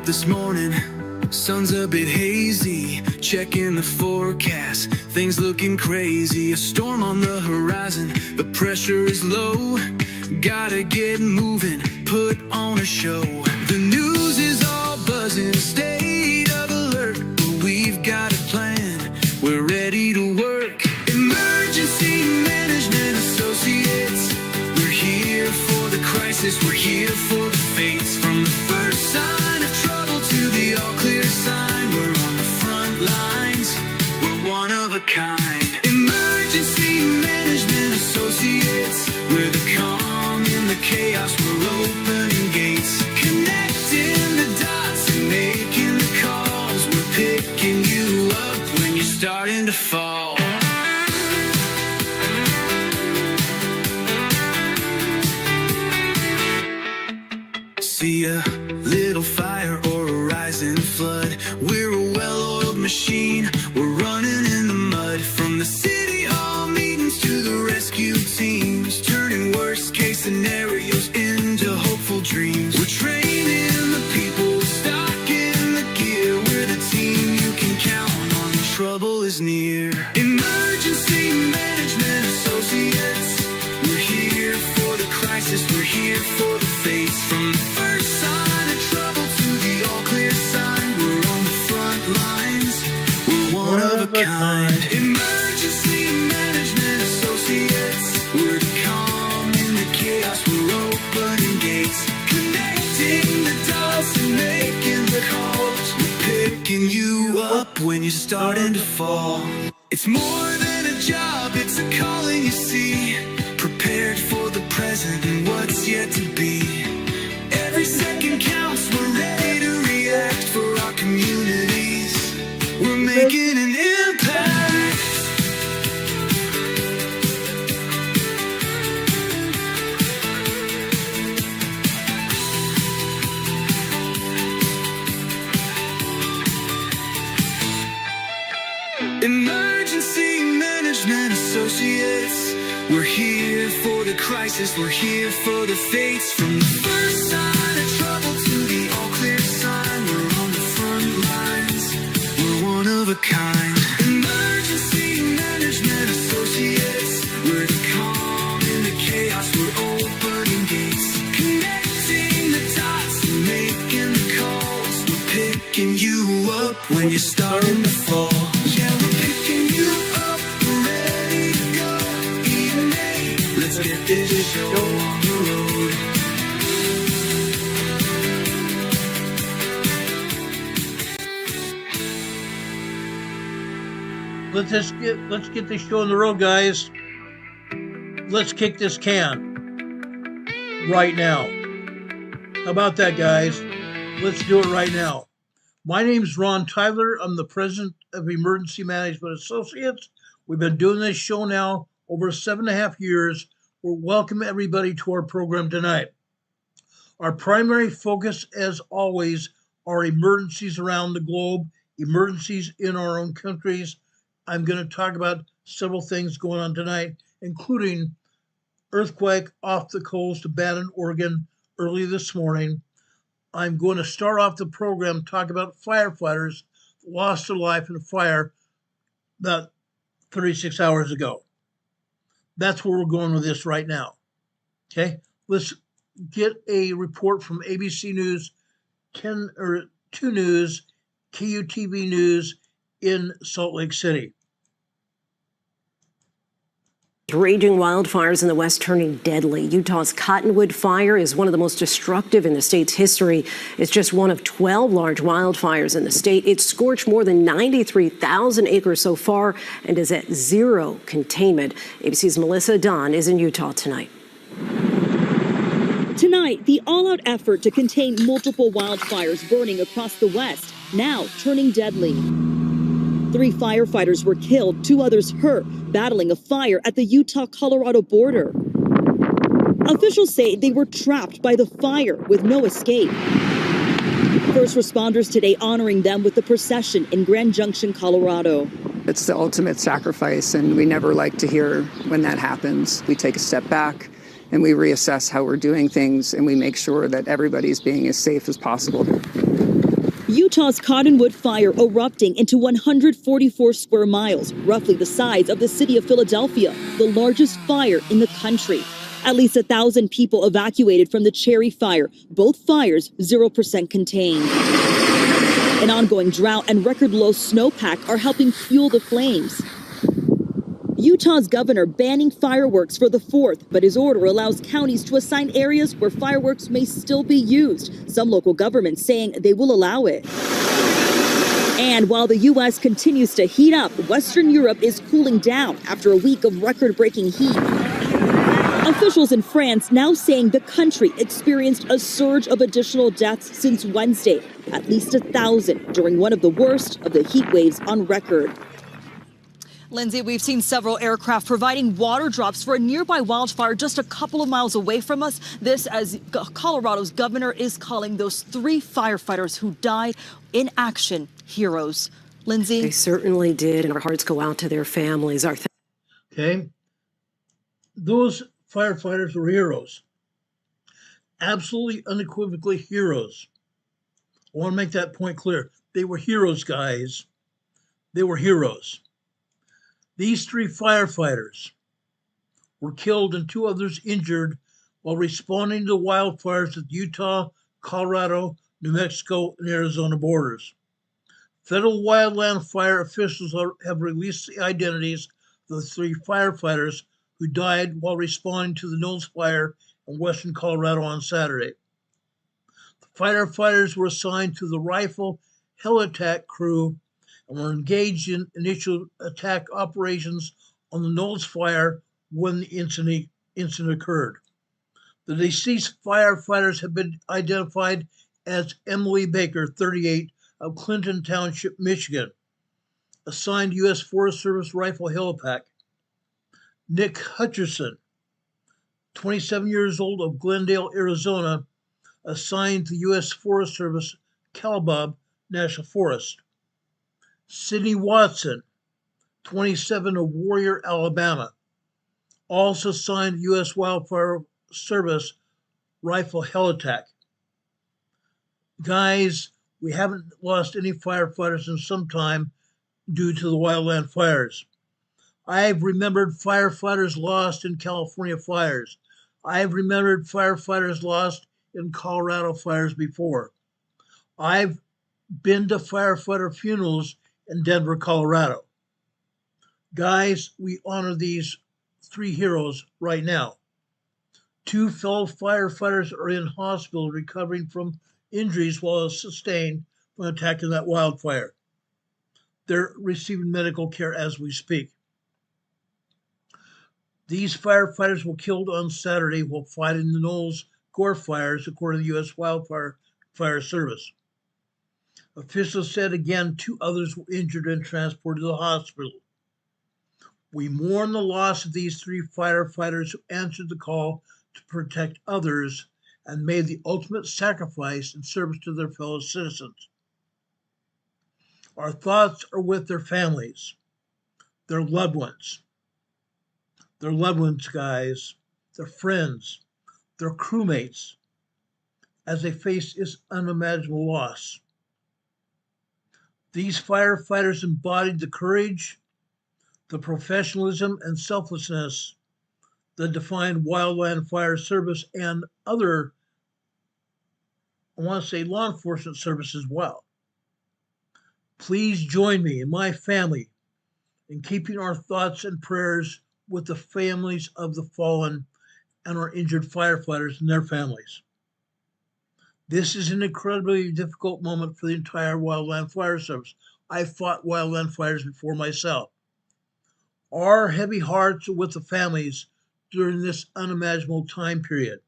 this morning, sun's a bit hazy, checking the forecast, things looking crazy. A storm on the horizon, the pressure is low, gotta get moving, put on a show. The news is all buzzing, state of alert, but we've got a plan, we're ready to work. Emergency Management Associates, we're here for the crisis, we're here for the fates. From the first sign of trouble to the all clear sign, we're on the front lines, we're one of a kind. Emergency Management Associates, we're the calm in the chaos, we're opening gates, connecting the dots and making the calls. We're picking you up when you're starting to fall. See a little fire or a rising flood, we're a well-oiled machine, we're running in the mud. From the city hall meetings to the rescue teams, turning worst case scenarios into hopeful dreams. We're training the people, stocking the gear, we're the team you can count on when trouble is near. Emergency Management Associates, we're here for the crisis, we're here for the fates. From the first sign of trouble to the all clear sign, we're on the front lines, we're one of a kind. Emergency Management Associates, we're the calm in the chaos, we're opening gates, connecting the dots and making the calls. We're picking you up when you're starting to fall. It's more than a job, it's a calling, you see, prepared for the present and what's yet to be. Every second counts, we're ready to react for our communities, we're making an impact. Emergency Management Associates, we're here for the crisis, we're here for the fates. From the first sign of trouble to the all clear sign, we're on the front lines, we're one of a kind. Emergency Management Associates, we're the calm in the chaos, we're opening gates, connecting the dots and making the calls. We're picking you up when you're starting to fall. Yeah, we're picking you up, we're ready to go. EMA, let's get this show on the road. Let's get this show on the road, guys. Let's kick this can right now. How about that, guys? Let's do it right now. My name's Ron Tyler. I'm the president of Emergency Management Associates. We've been doing this show now over 7.5 years. We're welcome everybody to our program tonight. Our primary focus, as always, are emergencies around the globe, emergencies in our own countries. I'm going to talk about several things going on tonight, including earthquake off the coast of Bethel, Oregon, early this morning. I'm going to start off the program talking about firefighters who lost their life in a fire about 36 hours ago. That's where we're going with this right now. Okay, let's get a report from ABC News, 2 News, KUTV News in Salt Lake City. Raging wildfires in the West turning deadly. Utah's Cottonwood Fire is one of the most destructive in the state's history. It's just one of 12 large wildfires in the state. It's scorched more than 93,000 acres so far and is at zero containment. ABC's Melissa Dunn is in Utah tonight. Tonight, the all-out effort to contain multiple wildfires burning across the West, now turning deadly. 3 firefighters were killed, 2 others hurt, battling a fire at the Utah-Colorado border. Officials say they were trapped by the fire with no escape. First responders today honoring them with a procession in Grand Junction, Colorado. It's the ultimate sacrifice, and we never like to hear when that happens. We take a step back and we reassess how we're doing things, and we make sure that everybody's being as safe as possible. Utah's Cottonwood fire erupting into 144 square miles, roughly the size of the city of Philadelphia, the largest fire in the country. At least 1,000 people evacuated from the Cherry Fire, both fires 0% contained. An ongoing drought and record low snowpack are helping fuel the flames. Utah's governor banning fireworks for the 4th, but his order allows counties to assign areas where fireworks may still be used. Some local governments saying they will allow it. And while the U.S. continues to heat up, Western Europe is cooling down after a week of record-breaking heat. Officials in France now saying the country experienced a surge of additional deaths since Wednesday, at least 1,000 during one of the worst of the heat waves on record. Lindsay, we've seen several aircraft providing water drops for a nearby wildfire just a couple of miles away from us. This as Colorado's governor is calling those 3 firefighters who died in action heroes. Lindsay? They certainly did, and our hearts go out to their families. Okay? Those firefighters were heroes. Absolutely unequivocally heroes. I want to make that point clear. They were heroes, guys. They were heroes. These 3 firefighters were killed and 2 others injured while responding to wildfires at the Utah, Colorado, New Mexico, and Arizona borders. Federal wildland fire officials have released the identities of the 3 firefighters who died while responding to the Knolls fire in western Colorado on Saturday. The firefighters were assigned to the rifle heli-attack crew and were engaged in initial attack operations on the Knolls fire when the incident occurred. The deceased firefighters have been identified as Emily Baker, 38, of Clinton Township, Michigan, assigned U.S. Forest Service rifle heli-pack. Nick Hutcherson, 27 years old, of Glendale, Arizona, assigned to U.S. Forest Service Calabab National Forest. Sidney Watson, 27, of Warrior, Alabama, also assigned U.S. Wildfire Service rifle heli-attack. Guys, we haven't lost any firefighters in some time due to the wildland fires. I've remembered firefighters lost in California fires. I've remembered firefighters lost in Colorado fires before. I've been to firefighter funerals in Denver, Colorado. Guys, we honor these 3 heroes right now. 2 fellow firefighters are in hospital recovering from injuries while sustained from attacking that wildfire. They're receiving medical care as we speak. These firefighters were killed on Saturday while fighting the Knolls Gore fires, according to the U.S. Wildfire Fire Service. Officials said again 2 others were injured and transported to the hospital. We mourn the loss of these 3 firefighters who answered the call to protect others and made the ultimate sacrifice in service to their fellow citizens. Our thoughts are with their families, their loved ones. Their loved ones, guys, their friends, their crewmates, as they face this unimaginable loss. These firefighters embodied the courage, the professionalism, and selflessness that define wildland fire service and other, I want to say, law enforcement services as well. Please join me and my family in keeping our thoughts and prayers with the families of the fallen and our injured firefighters and their families. This is an incredibly difficult moment for the entire wildland fire service. I've fought wildland fires before myself. Our heavy hearts are with the families during this unimaginable time period.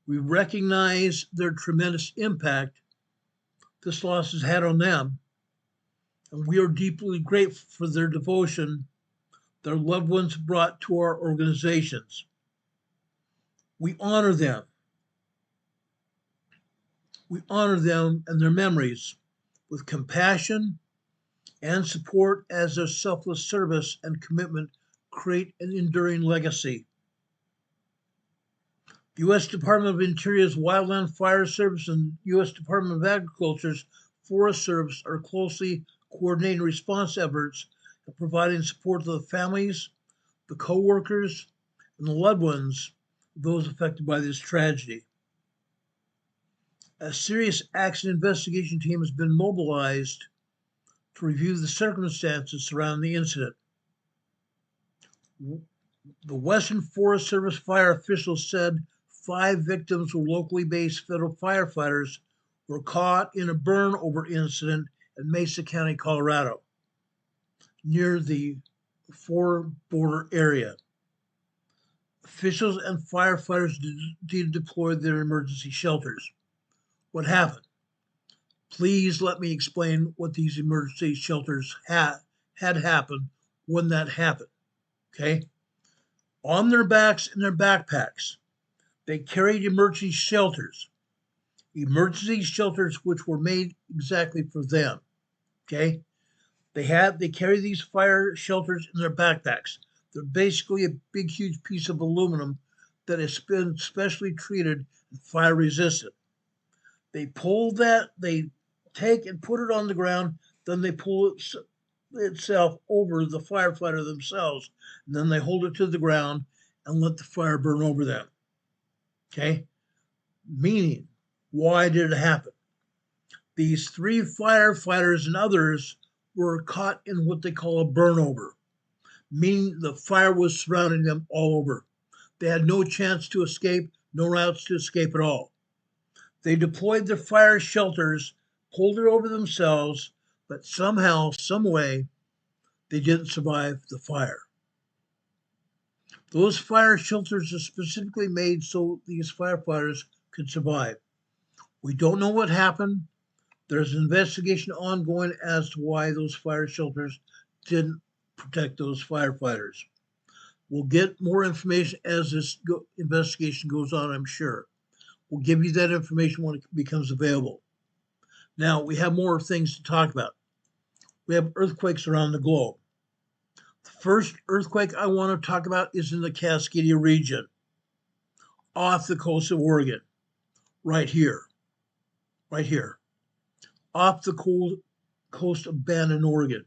We recognize their tremendous impact this loss has had on them, and we are deeply grateful for their devotion their loved ones brought to our organizations. We honor them. We honor them and their memories with compassion and support as their selfless service and commitment create an enduring legacy. The U.S. Department of Interior's Wildland Fire Service and U.S. Department of Agriculture's Forest Service are closely coordinating response efforts and providing support to the families, the co-workers, and the loved ones of those affected by this tragedy. A serious accident investigation team has been mobilized to review the circumstances surrounding the incident. The Western Forest Service fire officials said 5 victims were locally based federal firefighters who were caught in a burn-over incident in Mesa County, Colorado, near the border area. Officials and firefighters did deploy their emergency shelters. What happened? Please let me explain what these emergency shelters had happened when that happened. Okay? On their backs and their backpacks, they carried emergency shelters which were made exactly for them. Okay? They carry these fire shelters in their backpacks. They're basically a big, huge piece of aluminum that has been specially treated and fire resistant. They take and put it on the ground, then they pull itself over the firefighter themselves, and then they hold it to the ground and let the fire burn over them. Okay? Meaning, why did it happen? These 3 firefighters and others were caught in what they call a burnover, meaning the fire was surrounding them all over. They had no chance to escape, no routes to escape at all. They deployed their fire shelters, pulled it over themselves, but somehow, some way, they didn't survive the fire. Those fire shelters are specifically made so these firefighters could survive. We don't know what happened. There's an investigation ongoing as to why those fire shelters didn't protect those firefighters. We'll get more information as this investigation goes on, I'm sure. We'll give you that information when it becomes available. Now, we have more things to talk about. We have earthquakes around the globe. The first earthquake I want to talk about is in the Cascadia region, off the coast of Oregon, right here, off the coast of Bannon, Oregon,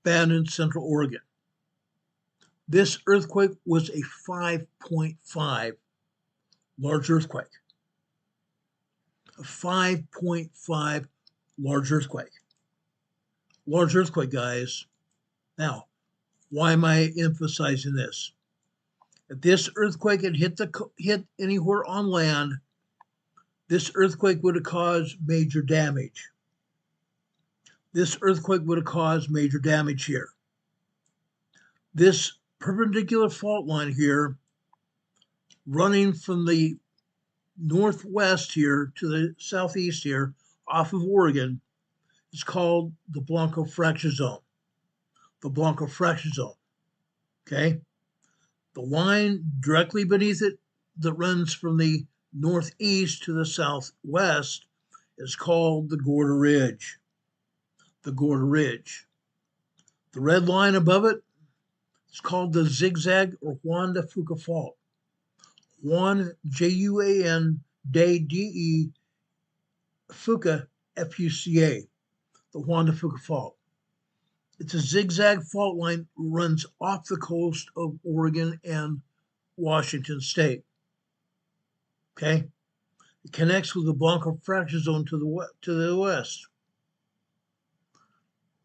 Bannon, Central Oregon. This earthquake was a 5.5 large earthquake. A 5.5 large earthquake. Large earthquake, guys. Now, why am I emphasizing this? If this earthquake had hit anywhere on land, this earthquake would have caused major damage. This earthquake would have caused major damage here. This perpendicular fault line here, running from the northwest here to the southeast here, off of Oregon, is called the Blanco fracture zone. The Blanco fracture zone. Okay? The line directly beneath it that runs from the northeast to the southwest is called the Gorda Ridge. The Gorda Ridge. The red line above it is called the Zigzag or Juan de Fuca Fault. Juan, Juan, de, Fuca, Fuca, the Juan de Fuca Fault. It's a zigzag fault line that runs off the coast of Oregon and Washington State. Okay? It connects with the Blanco fracture zone to the west.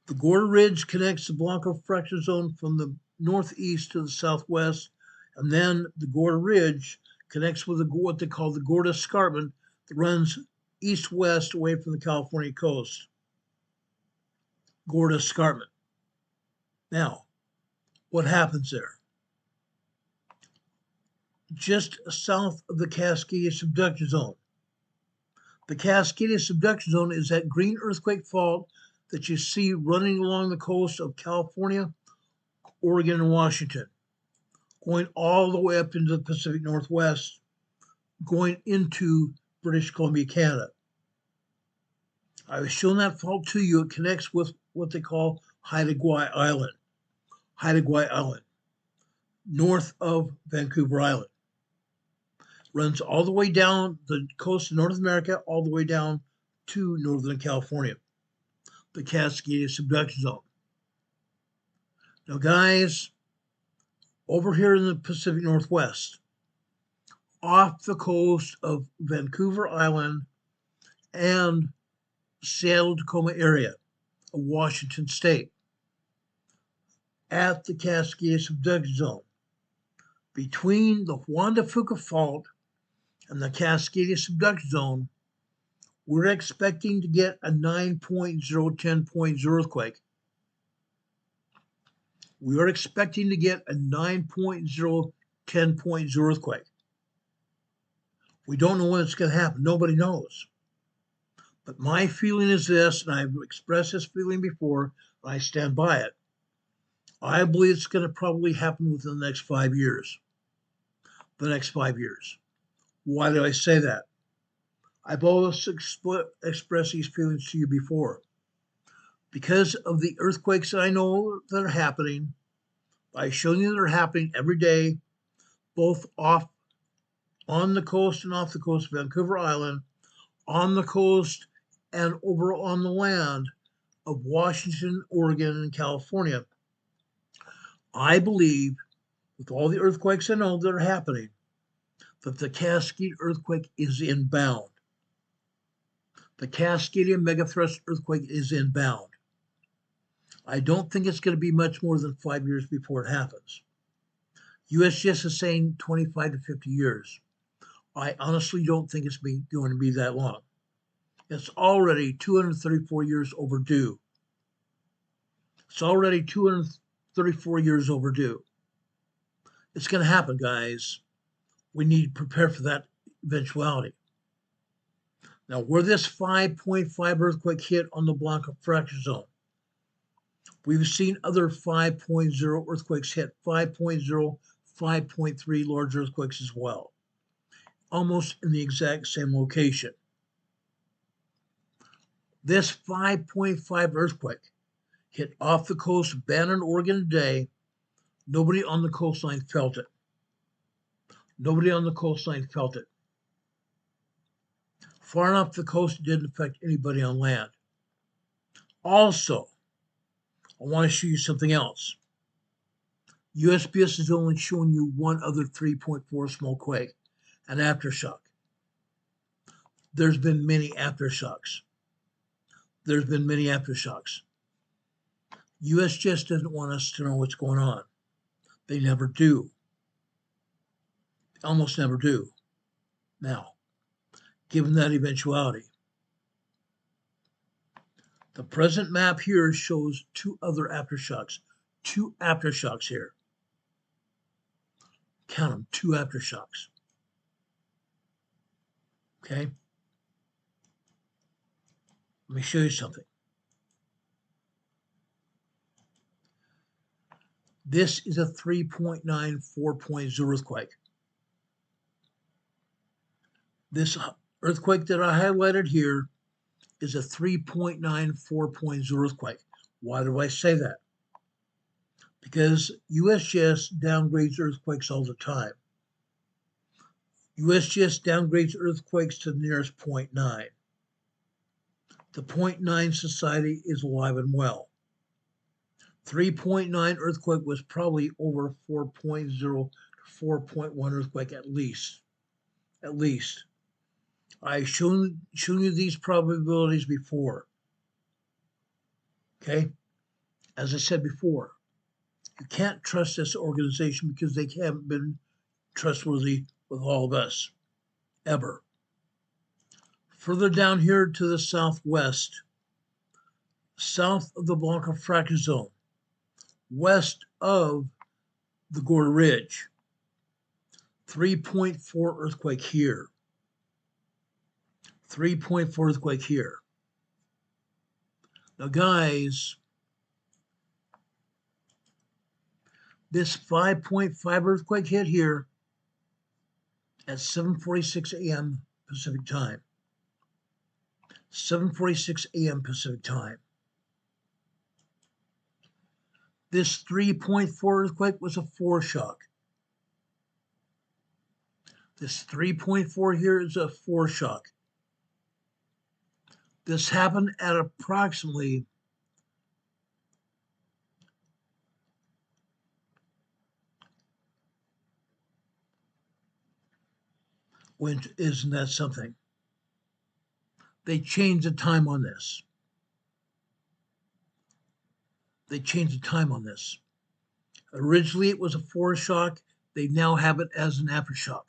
The Gorda Ridge connects the Blanco fracture zone from the northeast to the southwest, and then the Gorda Ridge connects with what they call the Gorda Escarpment that runs east-west away from the California coast. Gorda Escarpment. Now, what happens there? Just south of the Cascadia subduction zone. The Cascadia subduction zone is that green earthquake fault that you see running along the coast of California, Oregon, and Washington, going all the way up into the Pacific Northwest, going into British Columbia, Canada. I was showing that fault to you. It connects with what they call Haida Gwaii Island. Haida Gwaii Island, north of Vancouver Island. Runs all the way down the coast of North America, all the way down to Northern California, the Cascadia subduction zone. Now, guys, over here in the Pacific Northwest, off the coast of Vancouver Island and Seattle-Tacoma area of Washington State, at the Cascadia subduction zone, between the Juan de Fuca Fault and the Cascadia subduction zone, we're expecting to get a 9.0, 10.0 earthquake. We are expecting to get a 9.0, 10.0 earthquake. We don't know when it's going to happen. Nobody knows. But my feeling is this, and I've expressed this feeling before, and I stand by it. I believe it's going to probably happen within the next 5 years. The next 5 years. Why do I say that? I've always expressed these feelings to you before. Because of the earthquakes that I know that are happening, by showing you they're happening every day, both off on the coast and off the coast of Vancouver Island, on the coast and over on the land of Washington, Oregon, and California. I believe, with all the earthquakes I know that are happening, that the Cascadia earthquake is inbound. The Cascadia megathrust earthquake is inbound. I don't think it's going to be much more than 5 years before it happens. USGS is saying 25 to 50 years. I honestly don't think it's going to be that long. It's already 234 years overdue. It's already 234 years overdue. It's going to happen, guys. We need to prepare for that eventuality. Now, where this 5.5 earthquake hit on the Blanco fracture zone, we've seen other 5.0 earthquakes hit 5.0, 5.3 large earthquakes as well, almost in the exact same location. This 5.5 earthquake hit off the coast of Bannon, Oregon today. Nobody on the coastline felt it. Nobody on the coastline felt it. Far enough the coast, it didn't affect anybody on land. Also, I want to show you something else. USGS is only showing you one other 3.4 small quake, an aftershock. There's been many aftershocks. There's been many aftershocks. USGS doesn't want us to know what's going on. They never do. Almost never do. Now, given that eventuality, the present map here shows two other aftershocks. Two aftershocks here. Count them, two aftershocks. Okay? Let me show you something. This is a 3.9, 4.0 earthquake. This earthquake that I highlighted here is a 3.9, 4.0 earthquake. Why do I say that? Because USGS downgrades earthquakes all the time. USGS downgrades earthquakes to the nearest 0.9. The 0.9 society is alive and well. 3.9 earthquake was probably over 4.0 to 4.1 earthquake at least. At least. I've shown you these probabilities before. Okay? As I said before, you can't trust this organization because they haven't been trustworthy with all of us, ever. Further down here to the southwest, south of the Blanco fracture zone, west of the Gorda Ridge, 3.4 earthquake here. 3.4 earthquake here. Now, guys, this 5.5 earthquake hit here at 7:46 a.m. Pacific time. 7:46 a.m. Pacific time. This 3.4 earthquake was a foreshock. This 3.4 here is a foreshock. This happened at approximately isn't that something? They changed the time on this. They changed the time on this. Originally, it was a foreshock. They now have it as an aftershock.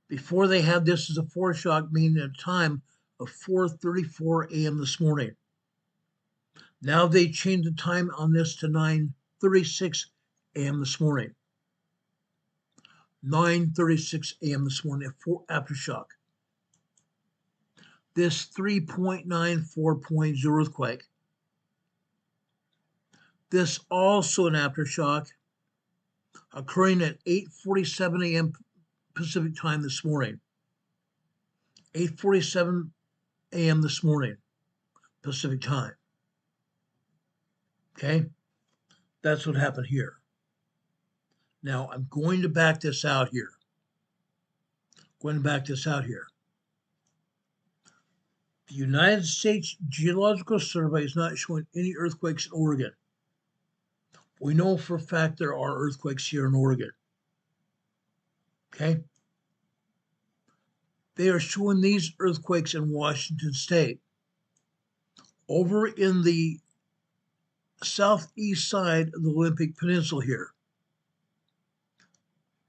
Before they had this as a foreshock, meaning a time of 4:34 a.m. this morning. Now they changed the time on this to 9:36 a.m. this morning. 9:36 a.m. this morning, aftershock. This 3.94 earthquake. This also an aftershock occurring at 8:47 a.m. Pacific time this morning. 8:47 a.m. this morning, Pacific time. Okay, that's what happened here. Now I'm going to back this out here. The United States Geological Survey is not showing any earthquakes in Oregon. We know for a fact there are earthquakes here in Oregon. Okay? They are showing these earthquakes in Washington State. Over in the southeast side of the Olympic Peninsula here,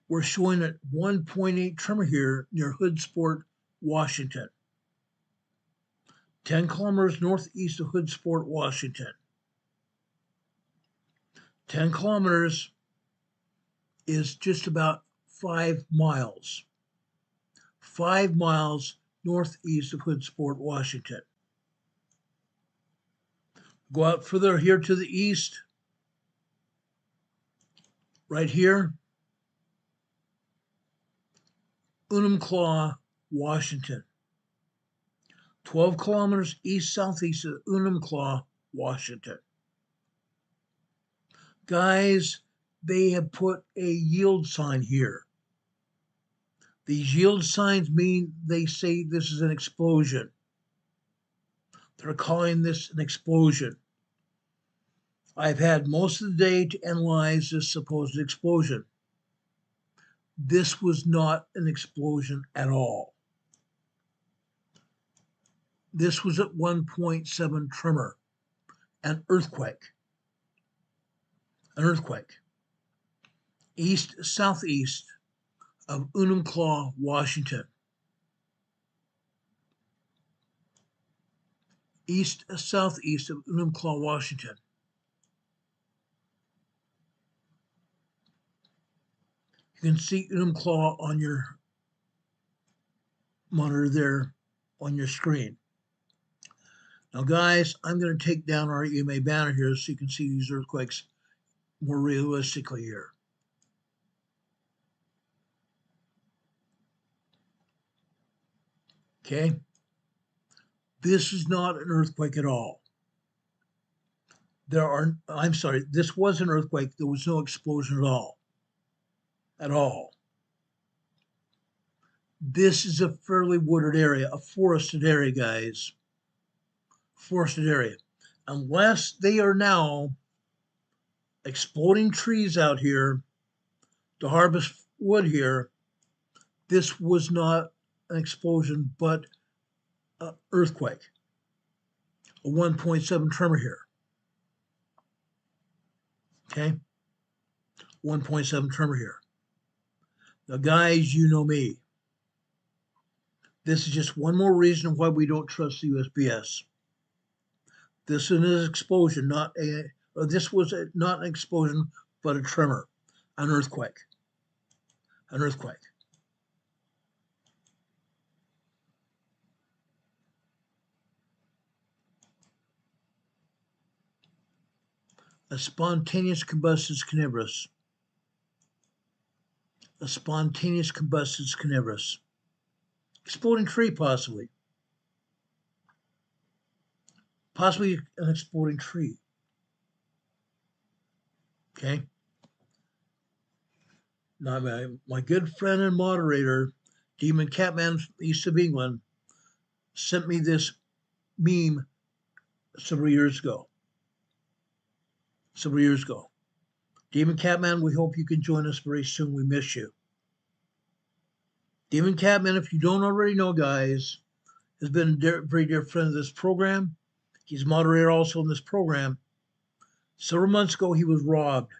we're showing a 1.8 tremor here near Hoodsport, Washington. 10 kilometers northeast of Hoodsport, Washington. 10 kilometers is just about 5 miles. 5 miles northeast of Hoodsport, Washington. Go out further here to the east. Right here. Enumclaw, Washington. 12 kilometers east-southeast of Enumclaw, Washington. Guys, they have put a yield sign here. These yield signs mean they say this is an explosion. They're calling this an explosion. I've had most of the day to analyze this supposed explosion. This was not an explosion at all. This was at 1.7 tremor, an earthquake. An earthquake. East-southeast of Enumclaw, Washington. East-southeast of Enumclaw, Washington. You can see Enumclaw on your monitor there on your screen. Now, guys, I'm going to take down our EMA banner here so you can see these earthquakes more realistically here. Okay? This is not an earthquake at all. This was an earthquake. There was no explosion at all. At all. This is a fairly wooded area, a forested area, guys. Forested area. Unless they are now exploding trees out here to harvest wood here, this was not an explosion, but an earthquake. A 1.7 tremor here. Okay? 1.7 tremor here. Now, guys, you know me. This is just one more reason why we don't trust the USPS. This is an explosion, not an explosion, but a tremor, an earthquake. An earthquake. A spontaneous combustus carnivorous. A spontaneous combustus carnivorous. Exploding tree, possibly. Possibly an exploding tree. Okay? Now, my good friend and moderator, Demon Catman, east of England, sent me this meme several years ago. Demon Catman, we hope you can join us very soon. We miss you. Demon Catman, if you don't already know, guys, has been a very dear friend of this program. He's moderator also in this program. Several months ago, he was robbed.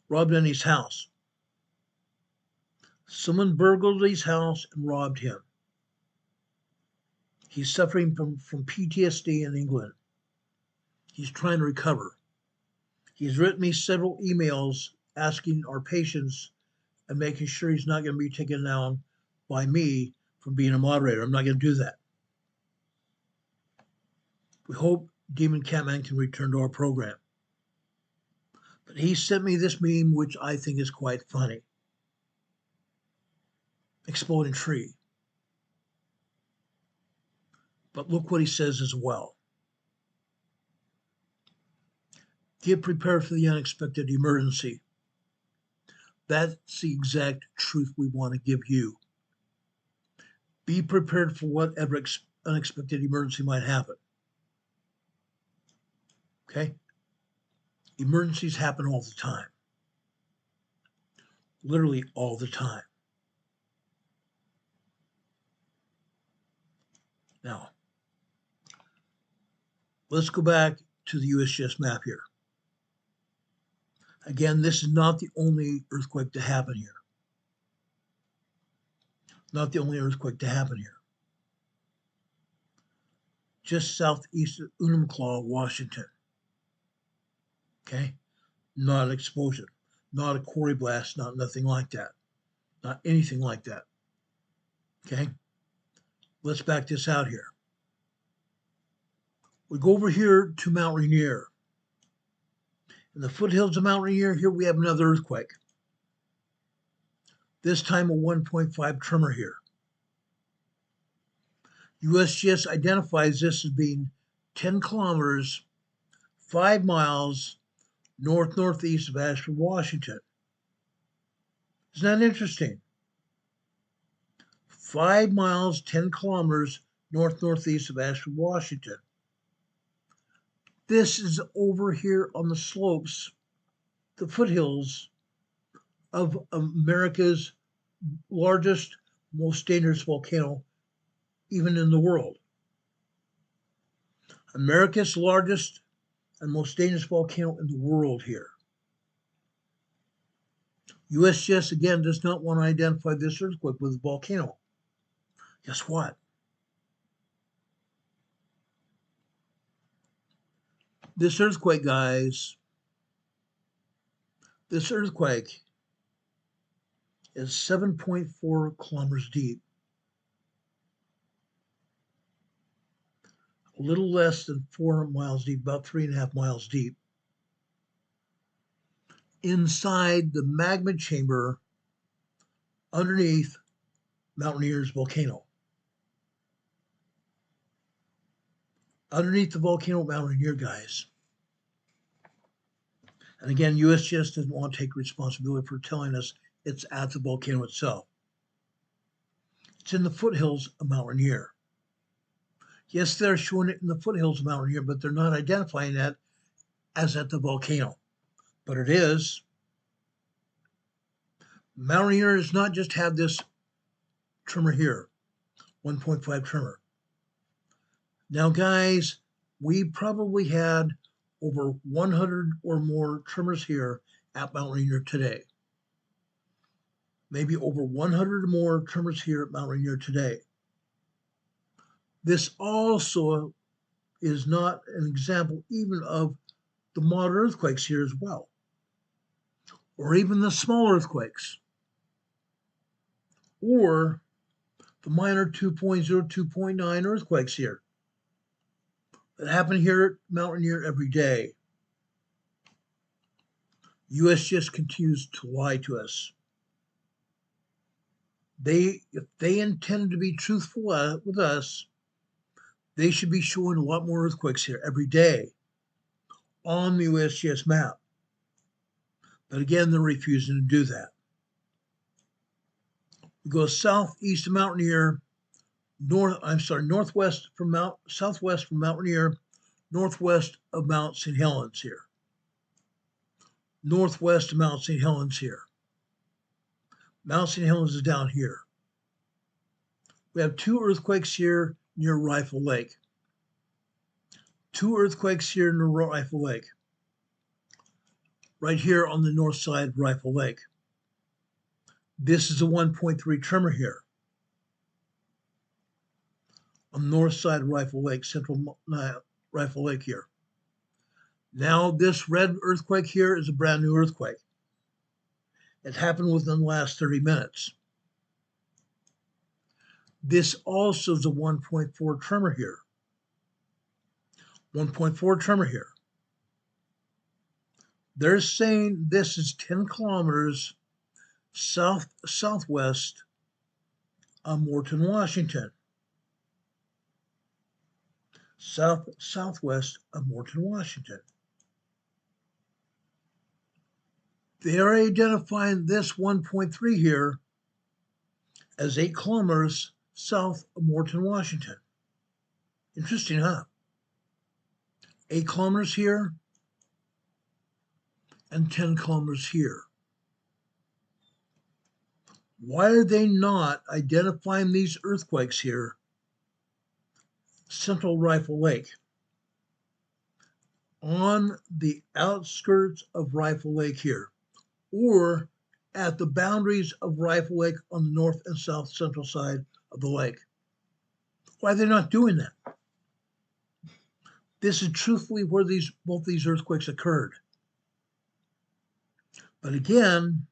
Robbed in his house. Someone burgled his house and robbed him. He's suffering from PTSD in England. He's trying to recover. He's written me several emails asking our patience and making sure he's not going to be taken down by me from being a moderator. I'm not going to do that. We hope Demon Catman can return to our program. But he sent me this meme, which I think is quite funny. Exploding tree. But look what he says as well. Get prepared for the unexpected emergency. That's the exact truth we want to give you. Be prepared for whatever unexpected emergency might happen. Okay? Emergencies happen all the time. Literally all the time. Now, let's go back to the USGS map here. Again, this is not the only earthquake to happen here. Not the only earthquake to happen here. Just southeast of Enumclaw, Washington. Okay? Not an explosion. Not a quarry blast. Not nothing like that. Not anything like that. Okay? Let's back this out here. We go over here to Mount Rainier. In the foothills of Mount Rainier, here we have another earthquake. This time a 1.5 tremor here. USGS identifies this as being 10 kilometers, 5 miles northeast of Ashford, Washington. Isn't that interesting? 5 miles, 10 kilometers northeast of Ashford, Washington. This is over here on the slopes, the foothills of America's largest, most dangerous volcano, even in the world. America's largest and most dangerous volcano in the world here. USGS, again, does not want to identify this earthquake with a volcano. Guess what? This earthquake, guys, this earthquake is 7.4 kilometers deep. A little less than 4 miles deep, about 3.5 miles deep. Inside the magma chamber underneath Mount Rainier's volcano. Underneath the volcano at Mount Rainier, guys. And again, USGS doesn't want to take responsibility for telling us it's at the volcano itself. It's in the foothills of Mount Rainier. Yes, they're showing it in the foothills of Mount Rainier, but they're not identifying that as at the volcano. But it is. Mount Rainier does not just have this tremor here, 1.5 tremor. Now, guys, we probably had over 100 or more tremors here at Mount Rainier today. Maybe over 100 or more tremors here at Mount Rainier today. This also is not an example even of the moderate earthquakes here as well, or even the small earthquakes, or the minor 2.0, 2.9 earthquakes here that happen here at Mount Rainier every day. USGS continues to lie to us. If they intend to be truthful with us, they should be showing a lot more earthquakes here every day on the USGS map. But again, they're refusing to do that. We go southwest from Mountaineer, southwest from Mountaineer, northwest of Mount St. Helens here. Northwest of Mount St. Helens here. Mount St. Helens is down here. We have 2 earthquakes here near Rifle Lake. 2 earthquakes here near Rifle Lake. Right here on the north side of Rifle Lake. This is a 1.3 tremor here. On the north side of Rifle Lake, central Rifle Lake here. Now this red earthquake here is a brand new earthquake. It happened within the last 30 minutes. This also is a 1.4 tremor here. 1.4 tremor here. They're saying this is 10 kilometers southwest of Morganton, Washington. Southwest of Morganton, Washington. They are identifying this 1.3 here as 8 kilometers south of Morganton, Washington. Interesting, huh? 8 kilometers here and 10 kilometers here. Why are they not identifying these earthquakes here? Central Rifle Lake, on the outskirts of Rifle Lake here, or at the boundaries of Rifle Lake on the north and south central side of the lake. Why are they not doing that? This is truthfully where both these earthquakes occurred. But again,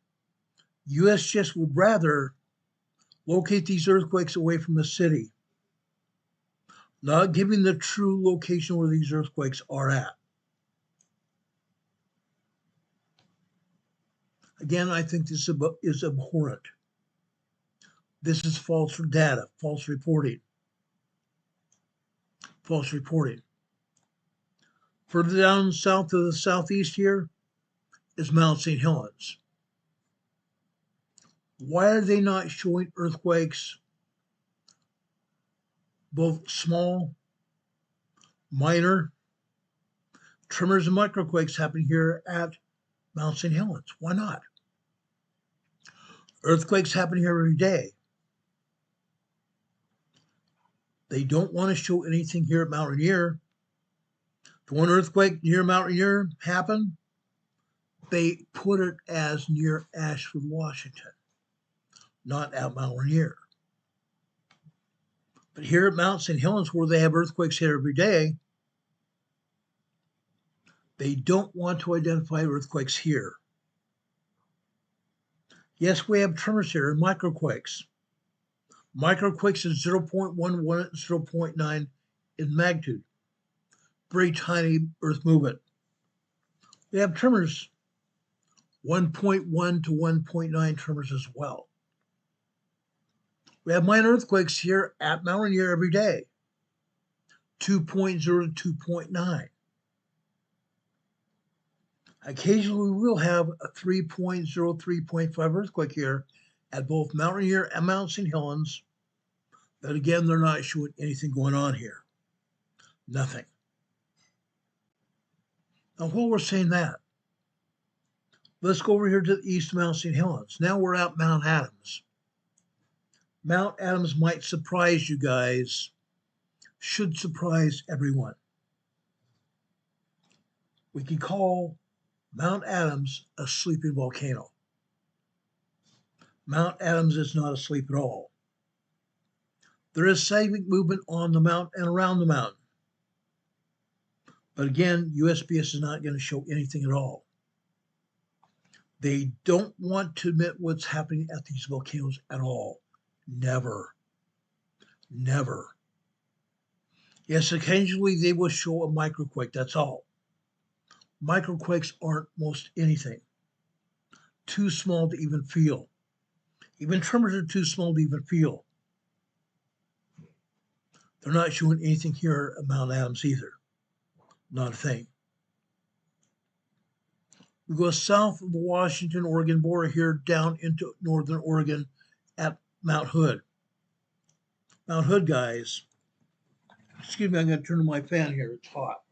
USGS would rather locate these earthquakes away from the city, not giving the true location where these earthquakes are at. Again, I think this is abhorrent. This is false data, false reporting. False reporting. Further down south to the southeast here is Mount St. Helens. Why are they not showing earthquakes, both small, minor, tremors and microquakes happening here at Mount St. Helens? Why not? Earthquakes happen here every day. They don't want to show anything here at Mount Rainier. The one earthquake near Mount Rainier happened, they put it as near Ashford, Washington, not at Mount Rainier. But here at Mount St. Helens, where they have earthquakes here every day, they don't want to identify earthquakes here. Yes, we have tremors here and microquakes. Microquakes is 0.11 and 0.9 in magnitude. Very tiny earth movement. We have tremors, 1.1 to 1.9 tremors as well. We have minor earthquakes here at Mount Rainier every day, 2.0 to 2.9. Occasionally, we will have a 3.0, 3.5 earthquake here at both Mount Rainier and Mount St. Helens. But again, they're not showing anything going on here. Nothing. Now, while we're saying that, let's go over here to the east of Mount St. Helens. Now we're at Mount Adams. Mount Adams might surprise you guys, should surprise everyone. We can call Mount Adams a sleeping volcano. Mount Adams is not asleep at all. There is seismic movement on the mountain and around the mountain. But again, USGS is not going to show anything at all. They don't want to admit what's happening at these volcanoes at all. Never. Never. Yes, occasionally they will show a microquake, that's all. Microquakes aren't most anything. Too small to even feel. Even tremors are too small to even feel. They're not showing anything here at Mount Adams either. Not a thing. We go south of the Washington-Oregon border here down into northern Oregon at Mount Hood. Mount Hood, guys. Excuse me, I'm going to turn on my fan here. It's hot.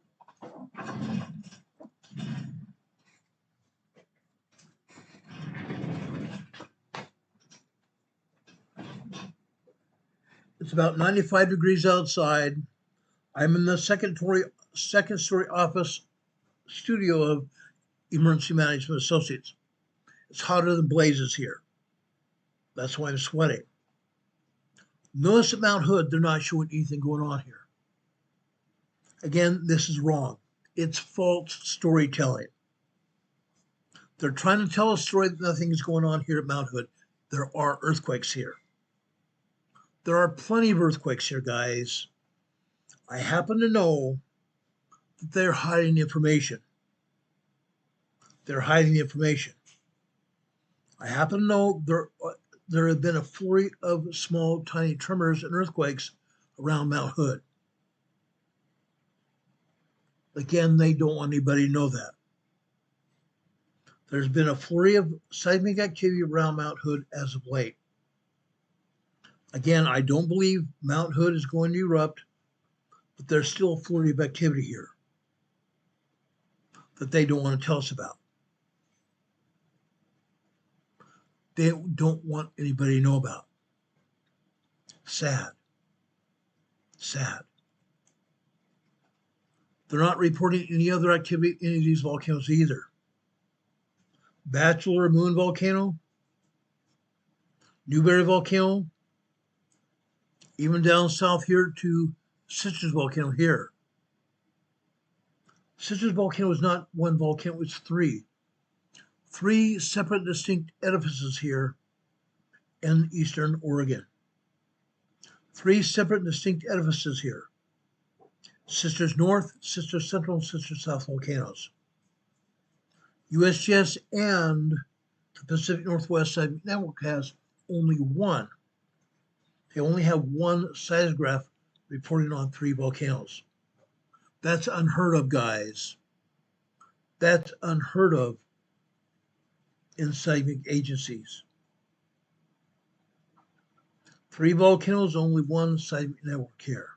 It's about 95 degrees outside. I'm in the second story office studio of Emergency Management Associates. It's hotter than blazes here. That's why I'm sweating. Notice at Mount Hood, they're not showing anything going on here. Again, this is wrong. It's false storytelling. They're trying to tell a story that nothing is going on here at Mount Hood. There are earthquakes here. There are plenty of earthquakes here, guys. I happen to know that they're hiding information. They're hiding the information. I happen to know there have been a flurry of small, tiny tremors and earthquakes around Mount Hood. Again, they don't want anybody to know that. There's been a flurry of seismic activity around Mount Hood as of late. Again, I don't believe Mount Hood is going to erupt, but there's still a flurry of activity here that they don't want to tell us about. They don't want anybody to know about. Sad. Sad. They're not reporting any other activity in any of these volcanoes either. Bachelor Moon Volcano, Newberry Volcano, even down south here to Citrus Volcano here. Citrus Volcano is not one volcano, it's three. Three separate distinct edifices here in eastern Oregon. Three separate distinct edifices here. Citrus North, Citrus Central, and Citrus South volcanoes. USGS and the Pacific Northwest Seismic Network has only one. They only have one seismograph reporting on three volcanoes. That's unheard of, guys. That's unheard of in seismic agencies. Three volcanoes, only one seismic network here.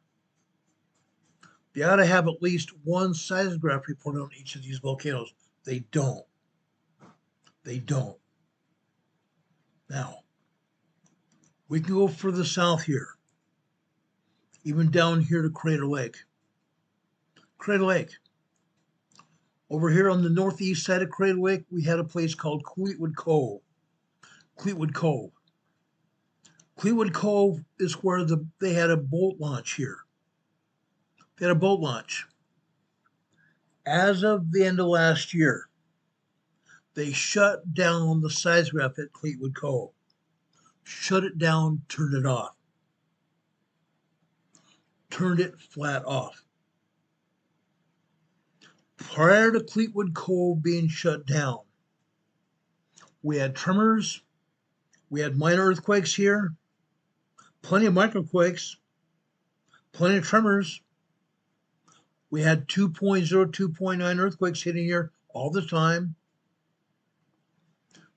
They ought to have at least one seismograph reported on each of these volcanoes. They don't. They don't. Now, we can go further south here, even down here to Crater Lake. Crater Lake. Over here on the northeast side of Crater Lake, we had a place called Queetwood Cove. Queetwood Cove. Queetwood Cove is where they had a boat launch here. They had a boat launch. As of the end of last year, they shut down the seismograph at Queetwood Cove. Shut it down, turned it off. Turned it flat off. Prior to Queetwood Cove being shut down, we had tremors, we had minor earthquakes here, plenty of microquakes, plenty of tremors. We had 2.0, 2.9 earthquakes hitting here all the time.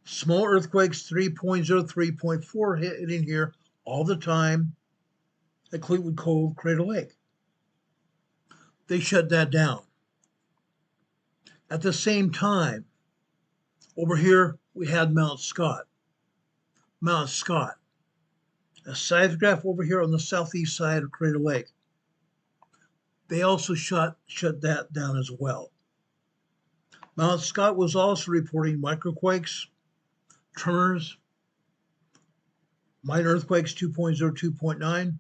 Small earthquakes, 3.0, 3.4 hitting here all the time at Queetwood Cove, Crater Lake. They shut that down. At the same time, over here, we had Mount Scott. Mount Scott, a seismograph over here on the southeast side of Crater Lake. They also shut that down as well. Mount Scott was also reporting microquakes, tremors, minor earthquakes 2.0, 2.9.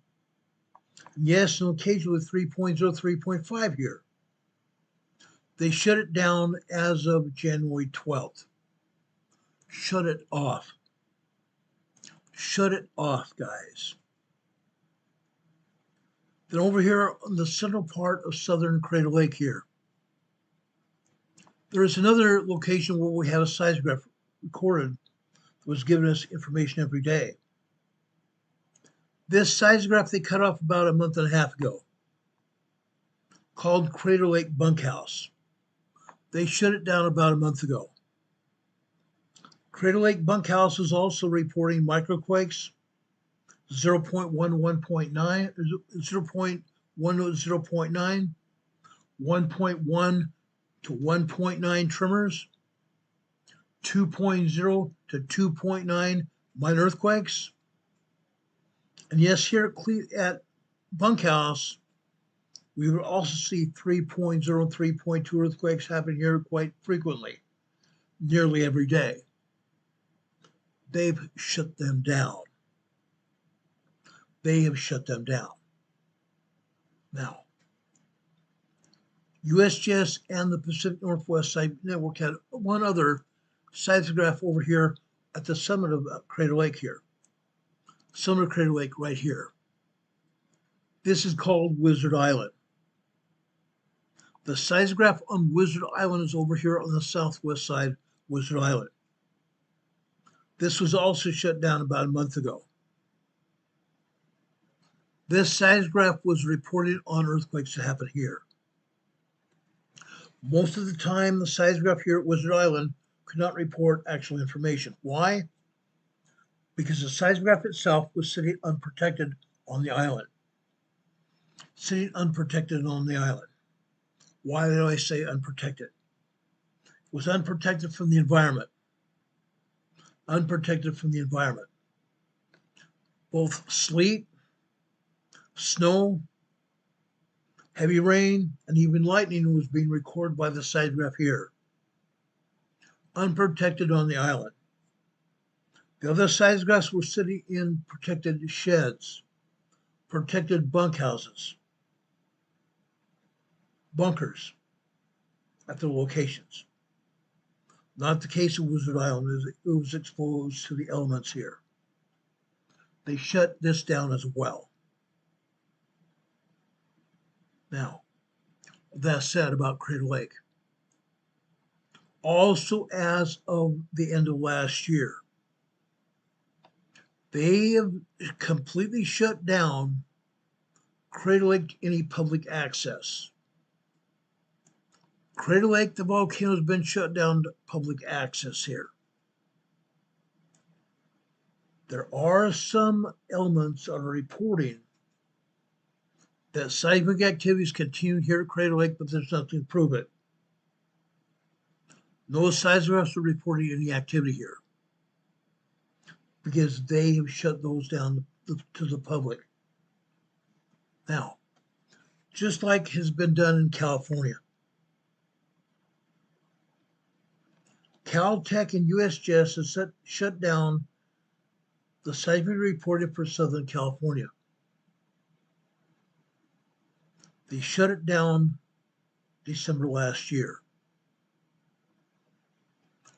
Yes, and occasionally 3.0, 3.5 here. They shut it down as of January 12th. Shut it off. Shut it off, guys. Then over here on the central part of southern Crater Lake here, there is another location where we have a seismograph recorded that was giving us information every day. This seismograph they cut off about a month and a half ago, called Crater Lake Bunkhouse. They shut it down about a month ago. Crater Lake Bunkhouse is also reporting microquakes, 0.1, 1.9, 0.1 to 0.9, 1.1 to 1.9 tremors, 2.0 to 2.9 minor earthquakes. And yes, here at Bunkhouse, we would also see 3.0, 3.2 earthquakes happen here quite frequently, nearly every day. They've shut them down. They have shut them down. Now, USGS and the Pacific Northwest Seismic Network had one other seismograph over here at the summit of Crater Lake here. Summit of Crater Lake right here. This is called Wizard Island. The seismograph on Wizard Island is over here on the southwest side, Wizard Island. This was also shut down about a month ago. This seismograph was reported on earthquakes that happen here. Most of the time, the seismograph here at Wizard Island could not report actual information. Why? Because the seismograph itself was sitting unprotected on the island. Sitting unprotected on the island. Why do I say unprotected? It was unprotected from the environment. Unprotected from the environment. Both sleet, snow, heavy rain, and even lightning was being recorded by the seismograph here. Unprotected on the island. The other seismographs were sitting in protected sheds, protected bunkhouses, bunkers at their locations. Not the case of Wizard Island, it was exposed to the elements here. They shut this down as well. Now, that said about Crater Lake. Also, as of the end of last year, they have completely shut down Crater Lake to any public access. Crater Lake, the volcano, has been shut down to public access here. There are some elements that are reporting that seismic activities continue here at Crater Lake, but there's nothing to prove it. No seismographs are reporting any activity here because they have shut those down to the public. Now, just like has been done in California, Caltech and USGS has shut down the seismic reported for Southern California. They shut it down December last year.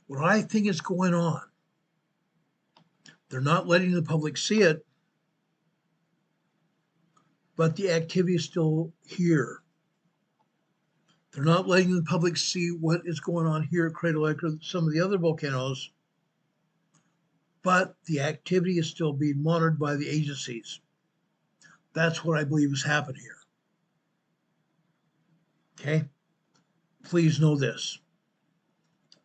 What I think is going on, they're not letting the public see it, but the activity is still here. They're not letting the public see what is going on here at Crater Lake or some of the other volcanoes, but the activity is still being monitored by the agencies. That's what I believe has happened here. Okay? Please know this.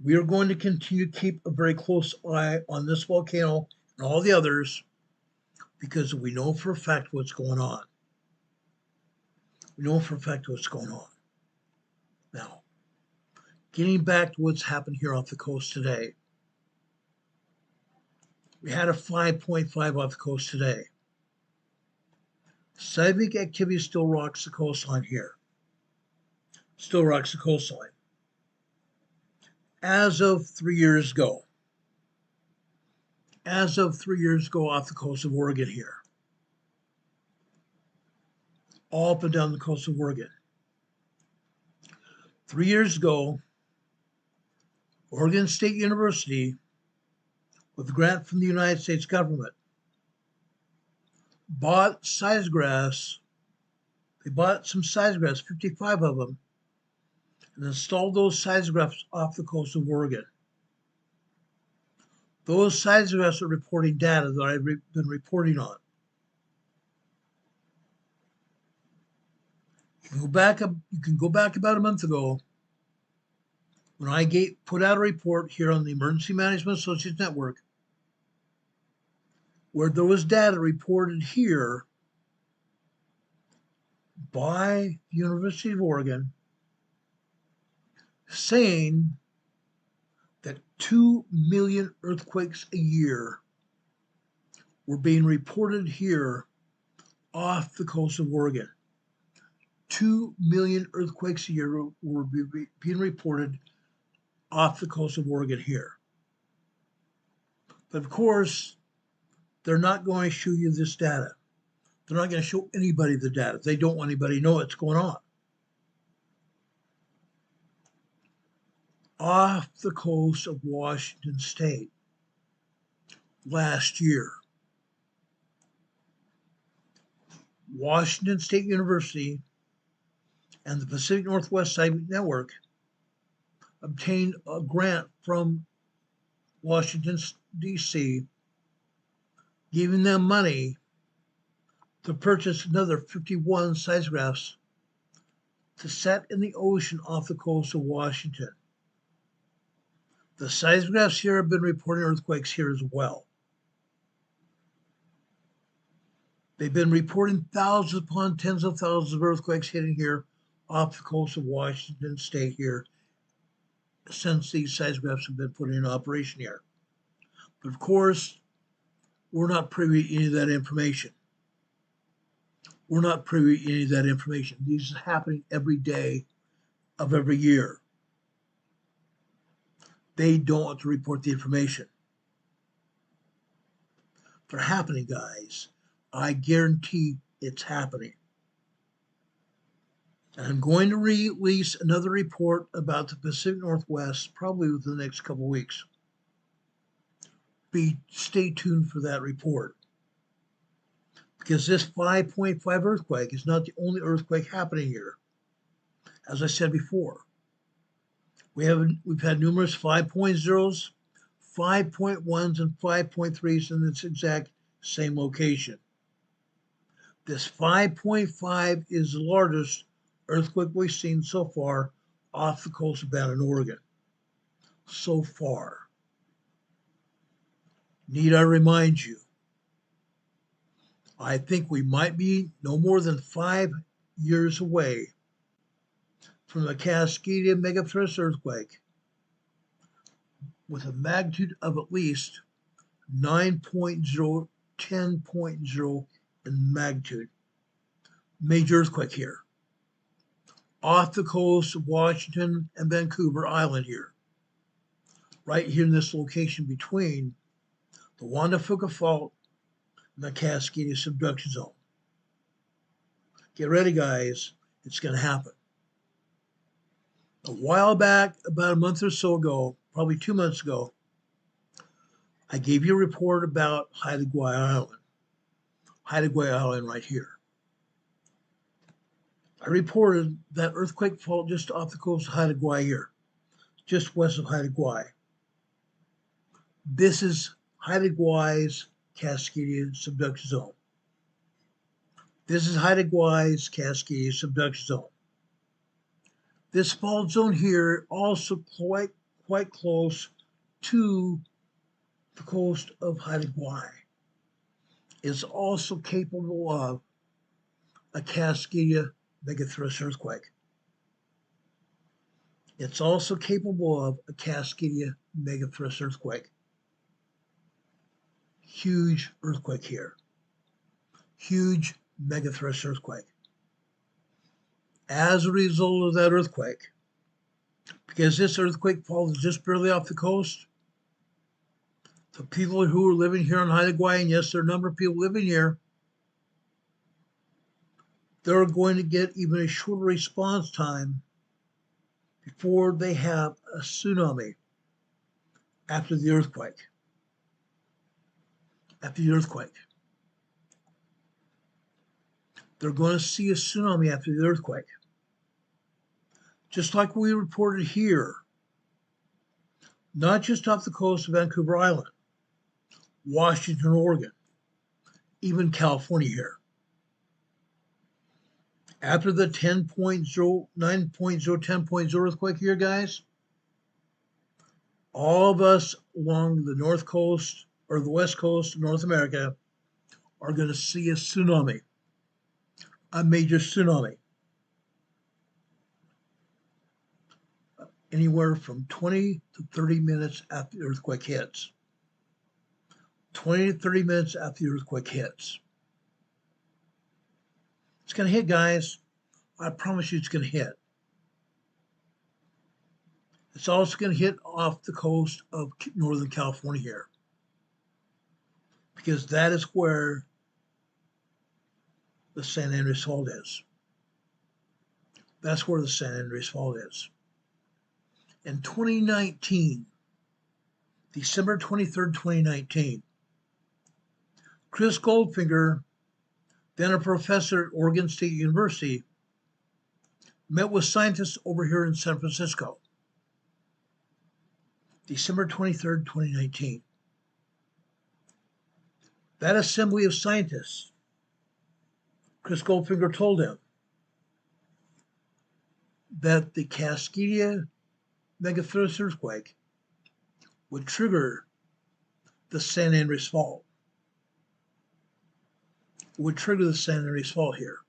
We are going to continue to keep a very close eye on this volcano and all the others because we know for a fact what's going on. We know for a fact what's going on. Now, getting back to what's happened here off the coast today. We had a 5.5 off the coast today. Seismic activity still rocks the coastline here. Still rocks the coastline. As of 3 years ago. As of 3 years ago off the coast of Oregon here. All up and down the coast of Oregon. 3 years ago, Oregon State University, with a grant from the United States government, bought seismographs. They bought some seismographs, 55 of them, and installed those seismographs off the coast of Oregon. Those seismographs are reporting data that I've been reporting on. You can go back about a month ago when I put out a report here on the Emergency Management Associates Network where there was data reported here by the University of Oregon saying that 2 million earthquakes a year were being reported here off the coast of Oregon. 2 million earthquakes a year were being reported off the coast of Oregon here. But of course, they're not going to show you this data. They're not going to show anybody the data. They don't want anybody to know what's going on. Off the coast of Washington State last year, Washington State University and the Pacific Northwest Seismic Network obtained a grant from Washington, D.C., giving them money to purchase another 51 seismographs to set in the ocean off the coast of Washington. The seismographs here have been reporting earthquakes here as well. They've been reporting thousands upon tens of thousands of earthquakes hitting here off the coast of Washington State here since these seismographs have been put in operation here. But of course, we're not privy to any of that information. We're not privy to any of that information. These are happening every day of every year. They don't want to report the information. They're happening, guys. I guarantee it's happening. And I'm going to release another report about the Pacific Northwest probably within the next couple of weeks. Stay tuned for that report. Because this 5.5 earthquake is not the only earthquake happening here. As I said before, we've had numerous 5.0s, 5.1s, and 5.3s in this exact same location. This 5.5 is the largest earthquake we've seen so far off the coast of Bethel, Oregon. So far. Need I remind you, I think we might be no more than 5 years away from the Cascadia megathrust earthquake with a magnitude of at least 9.0, 10.0 in magnitude. Major earthquake here. Off the coast of Washington and Vancouver Island here. Right here in this location between the Juan de Fuca Fault and the Cascadia subduction zone. Get ready, guys. It's going to happen. A while back, about a month or so ago, probably 2 months ago, I gave you a report about Haida Gwaii Island. Haida Gwaii Island right here. I reported that earthquake fault just off the coast of Haida Gwaii here, just west of Haida Gwaii. This is Haida Gwaii's Cascadia subduction zone. This is Haida Gwaii's Cascadia subduction zone. This fault zone here also quite close to the coast of Haida Gwaii is also capable of a Cascadia megathrust earthquake. It's also capable of a Cascadia megathrust earthquake. Huge earthquake here. Huge megathrust earthquake. As a result of that earthquake, because this earthquake fault is just barely off the coast, the people who are living here on Haida Gwaii, and yes, there are a number of people living here, they're going to get even a shorter response time before they have a tsunami after the earthquake. After the earthquake. They're going to see a tsunami after the earthquake. Just like we reported here, not just off the coast of Vancouver Island, Washington, Oregon, even California here. After the 10.0, 9.0, 10.0 earthquake here, guys, all of us along the north coast or the west coast of North America are going to see a tsunami, a major tsunami. Anywhere from 20 to 30 minutes after the earthquake hits. 20 to 30 minutes after the earthquake hits. It's going to hit, guys. I promise you it's going to hit. It's also going to hit off the coast of Northern California here, because that is where the San Andreas Fault is. That's where the San Andreas Fault is. In 2019, December 23rd, 2019, Chris Goldfinger, then a professor at Oregon State University, met with scientists over here in San Francisco. December 23rd, 2019. That assembly of scientists, Chris Goldfinger told them that the Cascadia megathrust earthquake would trigger the San Andreas Fault. Would trigger the San Andreas Fault here,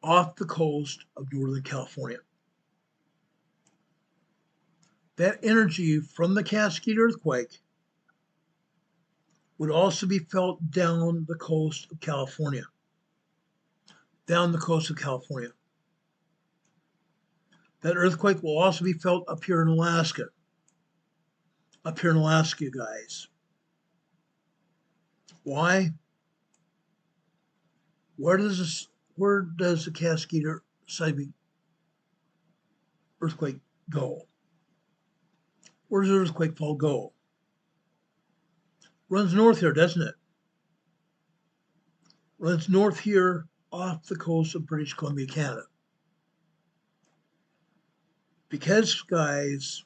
off the coast of Northern California. That energy from the Cascadia earthquake would also be felt down the coast of California. Down the coast of California. That earthquake will also be felt up here in Alaska. Up here in Alaska, guys. Why? Where does the Cascadia seismic earthquake go? Where does the earthquake fault go? Runs north here, doesn't it? Runs north here off the coast of British Columbia, Canada. Because, guys,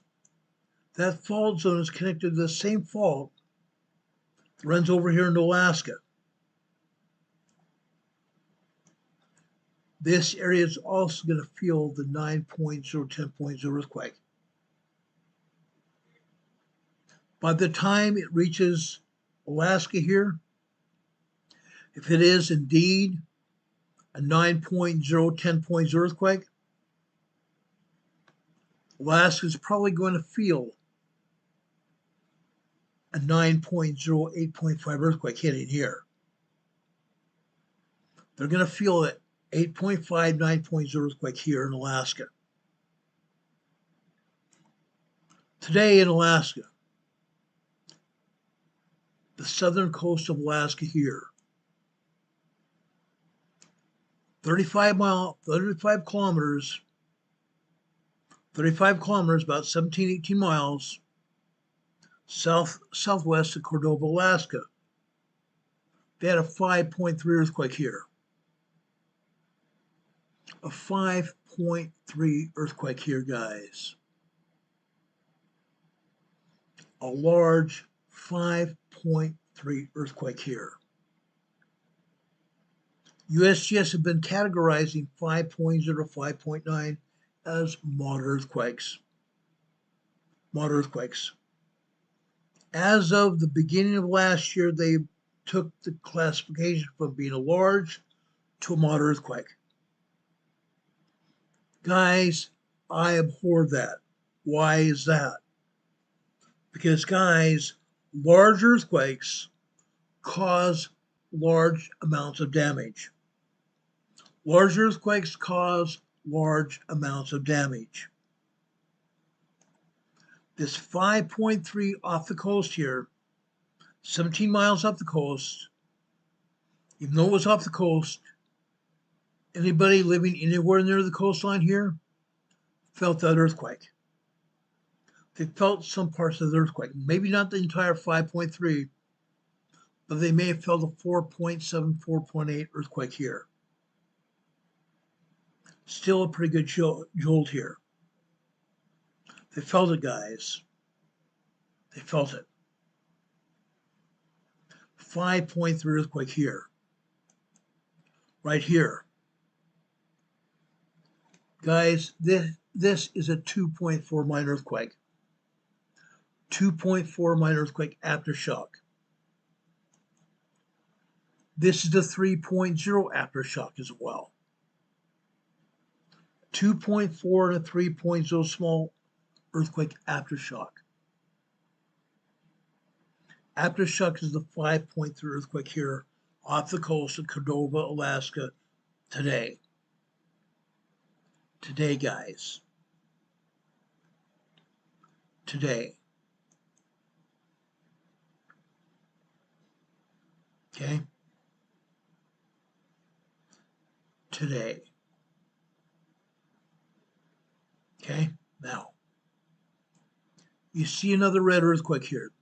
that fault zone is connected to the same fault that runs over here into Alaska. This area is also going to feel the 9.0, 10.0 earthquake. By the time it reaches Alaska here, if it is indeed a 9.0, 10.0 earthquake, Alaska is probably going to feel a 9.0, 8.5 earthquake hitting here. They're going to feel it 8.5, 9.0 earthquake here in Alaska. Today in Alaska, the southern coast of Alaska here, 35 kilometers, about 17, 18 miles southwest of Cordova, Alaska. They had a 5.3 earthquake here. A 5.3 earthquake here, guys. A large 5.3 earthquake here. USGS have been categorizing 5.0 to 5.9 as moderate earthquakes. Moderate earthquakes. As of the beginning of last year, they took the classification from being a large to a moderate earthquake. Guys, I abhor that. Why is that? Because, guys, large earthquakes cause large amounts of damage. Large earthquakes cause large amounts of damage. This 5.3 off the coast here, 17 miles off the coast, even though it was off the coast, anybody living anywhere near the coastline here felt that earthquake. They felt some parts of the earthquake. Maybe not the entire 5.3, but they may have felt a 4.7, 4.8 earthquake here. Still a pretty good jolt here. They felt it, guys. They felt it. 5.3 earthquake here. Right here. Guys, this is a 2.4 minor earthquake. 2.4 minor earthquake aftershock. This is the 3.0 aftershock as well. 2.4 and a 3.0 small earthquake aftershock. Aftershock is the 5.3 earthquake here off the coast of Cordova, Alaska today. Today, guys. Today. Okay? Today. Okay? Now, you see another red earthquake here.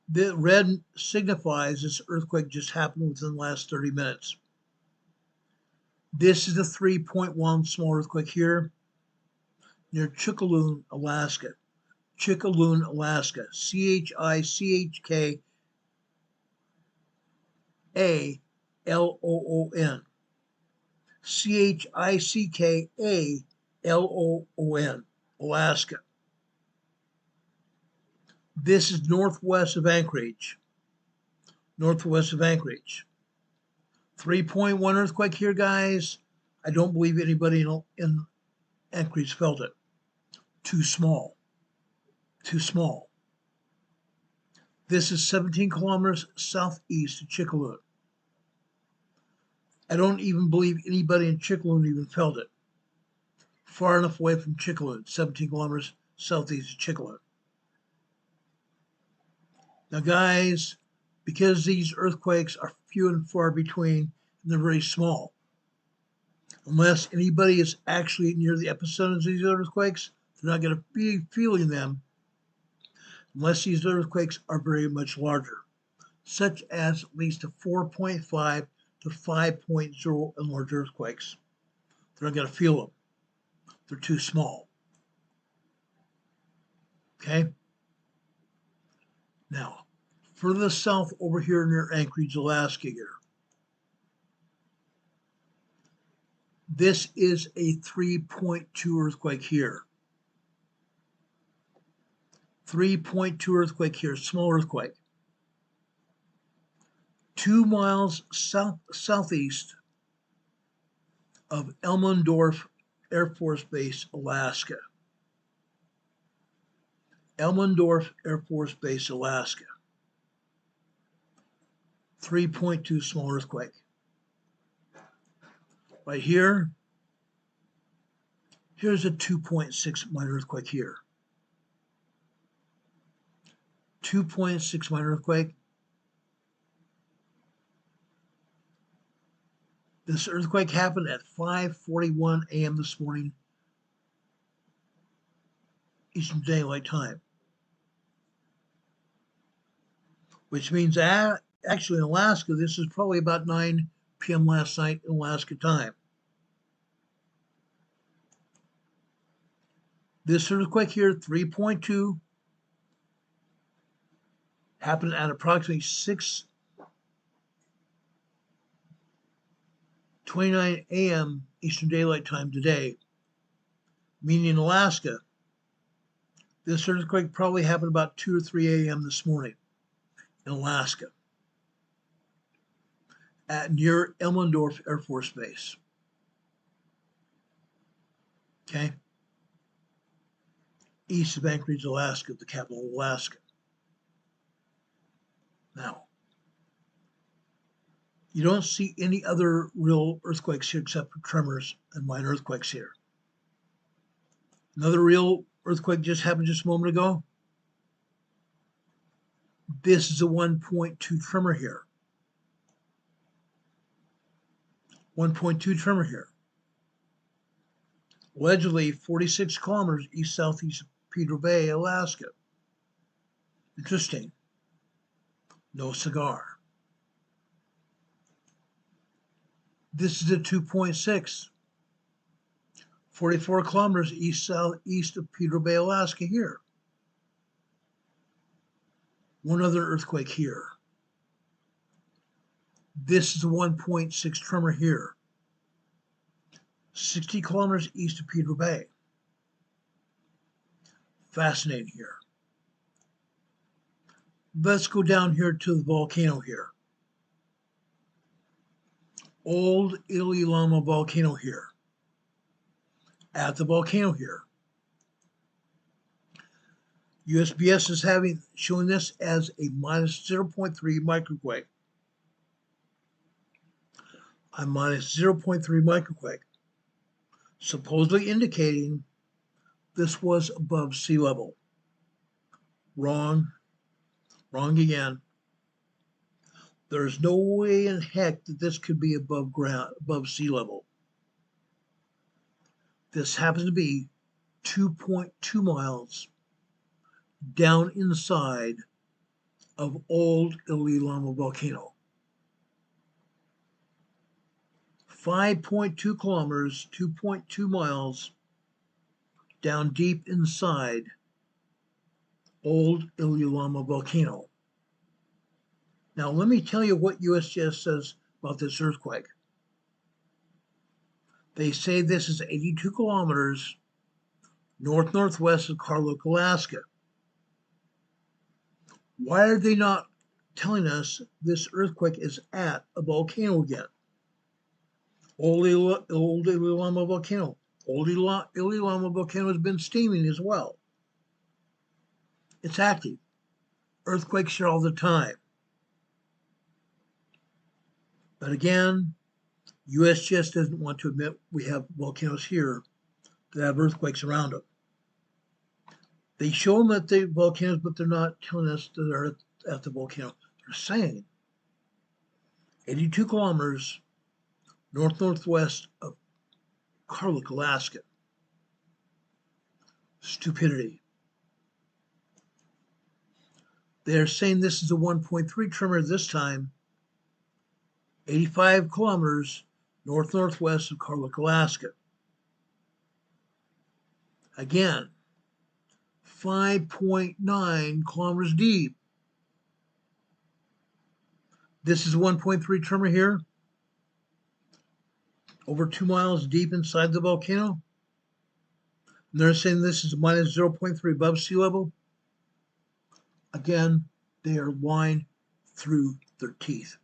The red signifies this earthquake just happened within the last 30 minutes. This is a 3.1 small earthquake here near Chickaloon, Alaska. Chickaloon, Alaska. Chickaloon. Chickaloon, Alaska. This is northwest of Anchorage. Northwest of Anchorage. 3.1 earthquake here, guys. I don't believe anybody in Anchorage felt it. Too small. Too small. This is 17 kilometers southeast of Chickaloon. I don't even believe anybody in Chickaloon even felt it. Far enough away from Chickaloon, 17 kilometers southeast of Chickaloon. Now, guys, because these earthquakes are few and far between, and they're very small, unless anybody is actually near the epicenters of these earthquakes, they're not going to be feeling them unless these earthquakes are very much larger, such as at least a 4.5 to 5.0 and larger earthquakes. They're not going to feel them. They're too small. Okay? Now, further south over here near Anchorage, Alaska here. This is a 3.2 earthquake here. 3.2 earthquake here, small earthquake. 2 miles southeast of Elmendorf Air Force Base, Alaska. Elmendorf Air Force Base, Alaska. 3.2 small earthquake. Right here, here's a 2.6 minor earthquake here. 2.6 minor earthquake. This earthquake happened at 5:41 a.m. this morning, Eastern Daylight Time. Which means actually in Alaska, this is probably about 9 p.m. last night in Alaska time. This earthquake here, 3.2, happened at approximately 6:29 a.m. Eastern Daylight Time today. Meaning in Alaska, this earthquake probably happened about 2 or 3 a.m. this morning in Alaska at near Elmendorf Air Force Base. Okay? East of Anchorage, Alaska, the capital of Alaska. Now, you don't see any other real earthquakes here except for tremors and minor earthquakes here. Another real earthquake just happened just a moment ago. This is a 1.2 tremor here. 1.2 tremor here. Allegedly 46 kilometers east-southeast of Pedro Bay, Alaska. Interesting. No cigar. This is a 2.6. 44 kilometers east-southeast of Pedro Bay, Alaska here. One other earthquake here. This is a 1.6 tremor here. 60 kilometers east of Pedro Bay. Fascinating here. Let's go down here to the volcano here. Old Italy Lama volcano here. At the volcano here. USGS is showing this as a minus 0.3 microquake. A minus 0.3 microquake, supposedly indicating this was above sea level. Wrong. Wrong again. There's no way in heck that this could be above sea level. This happens to be 2.2 miles down inside of Old Italy Lama volcano. 5.2 kilometers, 2.2 miles down deep inside Old Italy Lama volcano. Now, let me tell you what USGS says about this earthquake. They say this is 82 kilometers north-northwest of Carlock, Alaska. Why are they not telling us this earthquake is at a volcano again? Old Italy Lama volcano. Old Italy Lama volcano has been steaming as well. It's active. Earthquakes here all the time. But again, USGS doesn't want to admit we have volcanoes here that have earthquakes around them. They show them that they're volcanoes, but they're not telling us that they're at the volcano. They're saying 82 kilometers north-northwest of Carlock, Alaska. Stupidity. They're saying this is a 1.3 tremor this time, 85 kilometers north-northwest of Carlock, Alaska. Again, 5.9 kilometers deep. This is 1.3 tremor here, over 2 miles deep inside the volcano. And they're saying this is minus 0.3 above sea level. Again, they are lying through their teeth.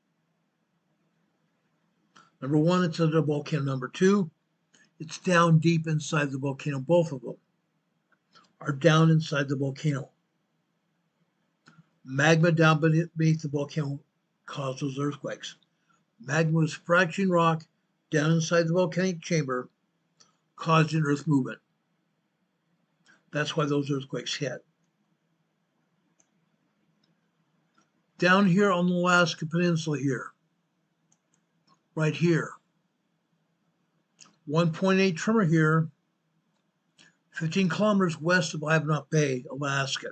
Number one, it's at a volcano. Number two, it's down deep inside the volcano. Both of them are down inside the volcano. Magma down beneath the volcano caused those earthquakes. Magma was fracturing rock down inside the volcanic chamber, causing earth movement. That's why those earthquakes hit. Down here on the Alaska Peninsula here, right here, 1.8 tremor here, 15 kilometers west of Aveyah Bay, Alaska,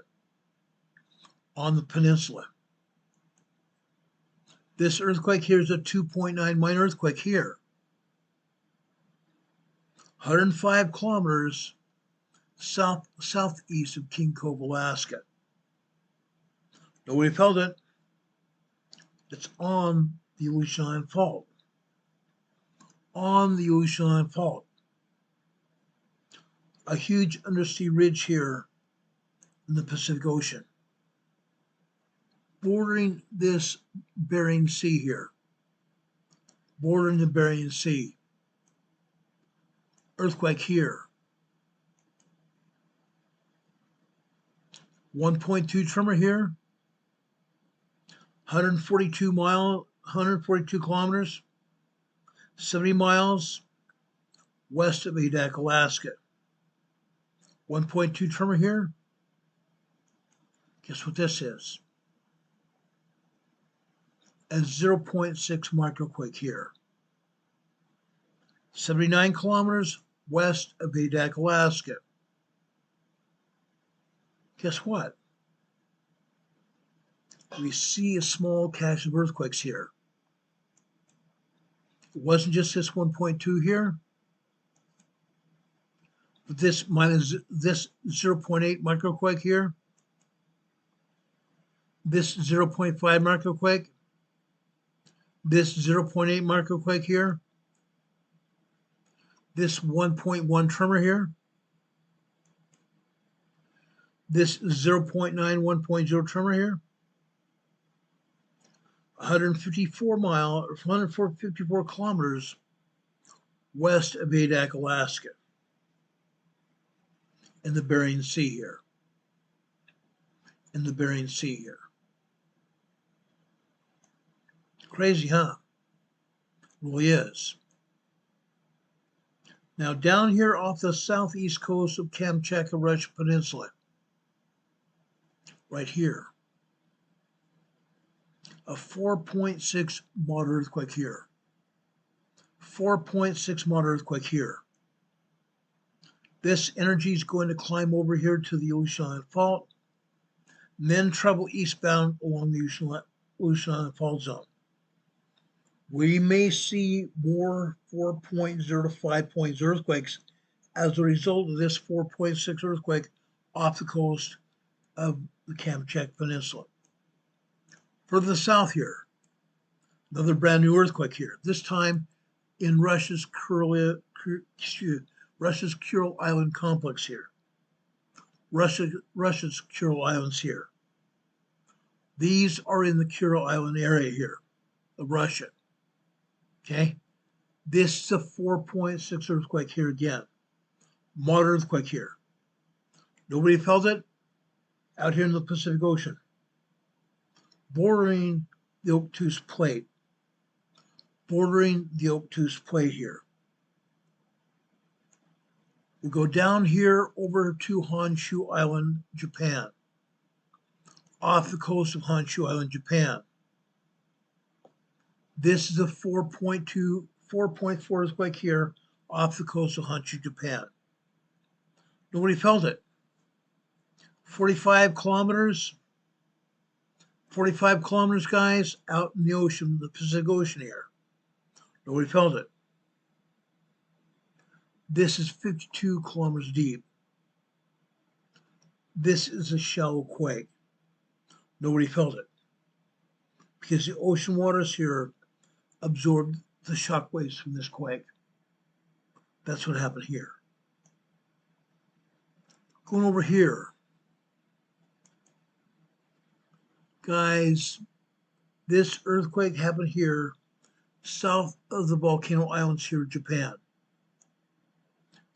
on the peninsula. This earthquake here is a 2.9 minor earthquake here. 105 kilometers southeast of King Cove, Alaska. Nobody felt it. It's on the Aleutian Island Fault. On the Aleutian Island Fault. A huge undersea ridge here in the Pacific Ocean, bordering this Bering Sea here, bordering the Bering Sea. Earthquake here. 1.2 tremor here. 142 kilometers, 70 miles west of Aveyah, Alaska. 1.2 tremor here. Guess what this is? A 0.6 microquake here. 79 kilometers west of Aveyah, Alaska. Guess what? We see a small cache of earthquakes here. It wasn't just this 1.2 here, but this minus this 0.8 microquake here, this 0.5 microquake, this 0.8 microquake here, this 1.1 tremor here, this 0.9, 1.0 tremor here, 154 kilometers west of Aveyah, Alaska, in the Bering Sea here. In the Bering Sea here. Crazy, huh? Really is. Now down here off the southeast coast of Kamchatka Russian Peninsula, right here, a 4.6 moderate earthquake here. 4.6 moderate earthquake here. This energy is going to climb over here to the Ocean Island Fault, and then travel eastbound along the Ocean Island Fault zone. We may see more 4.0 to 5.0 earthquakes as a result of this 4.6 earthquake off the coast of the Kamchatka Peninsula. Further south here, another brand new earthquake here, this time in Russia's Kuril Island complex here. Russia's Kuril Islands here. These are in the Kuril Island area here of Russia. Okay? This is a 4.6 earthquake here again. Moderate earthquake here. Nobody felt it out here in the Pacific Ocean, bordering the obtuse plate. Bordering the obtuse plate here. We go down here over to Honshu Island, Japan. Off the coast of Honshu Island, Japan. This is a 4.4 earthquake here off the coast of Honshu, Japan. Nobody felt it. 45 kilometers, guys, out in the ocean, the Pacific Ocean here. Nobody felt it. This is 52 kilometers deep. This is a shallow quake. Nobody felt it because the ocean waters here absorbed the shock waves from this quake. That's what happened here. Going over here, guys, this earthquake happened here south of the volcano islands here in Japan.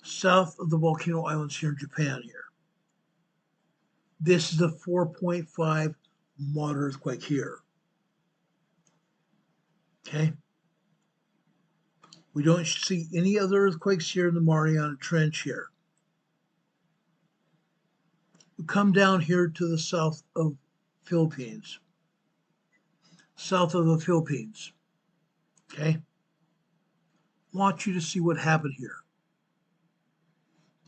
South of the volcano islands here in Japan here. This is a 4.5 moderate earthquake here. Okay? We don't see any other earthquakes here in the Mariana Trench here. We come down here to the south of Philippines. South of the Philippines. Okay? I want you to see what happened here.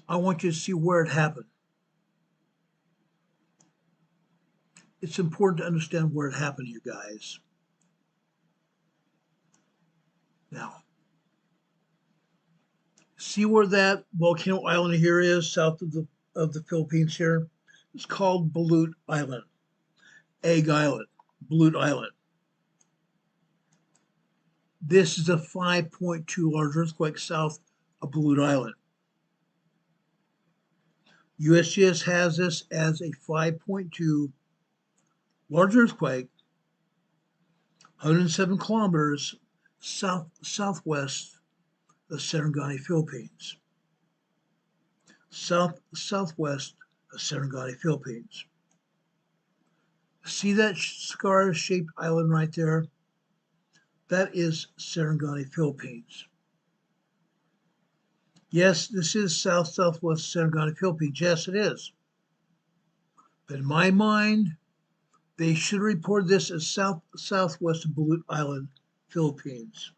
I want you to see where it happened. It's important to understand where it happened here, guys. Now, see where that volcano island here is, south of the Philippines here? It's called Balut Island. Egg Island, Balut Island. This is a 5.2 large earthquake south of Balut Island. USGS has this as a 5.2 large earthquake, 107 kilometers southwest of Serengeti, Philippines. Southwest of Serengeti, Philippines. See that scar-shaped island right there? That is Serengeti, Philippines. Yes, this is southwest Serengeti, Philippines. Yes, it is. But in my mind, they should report this as southwest of Balut Island, Philippines.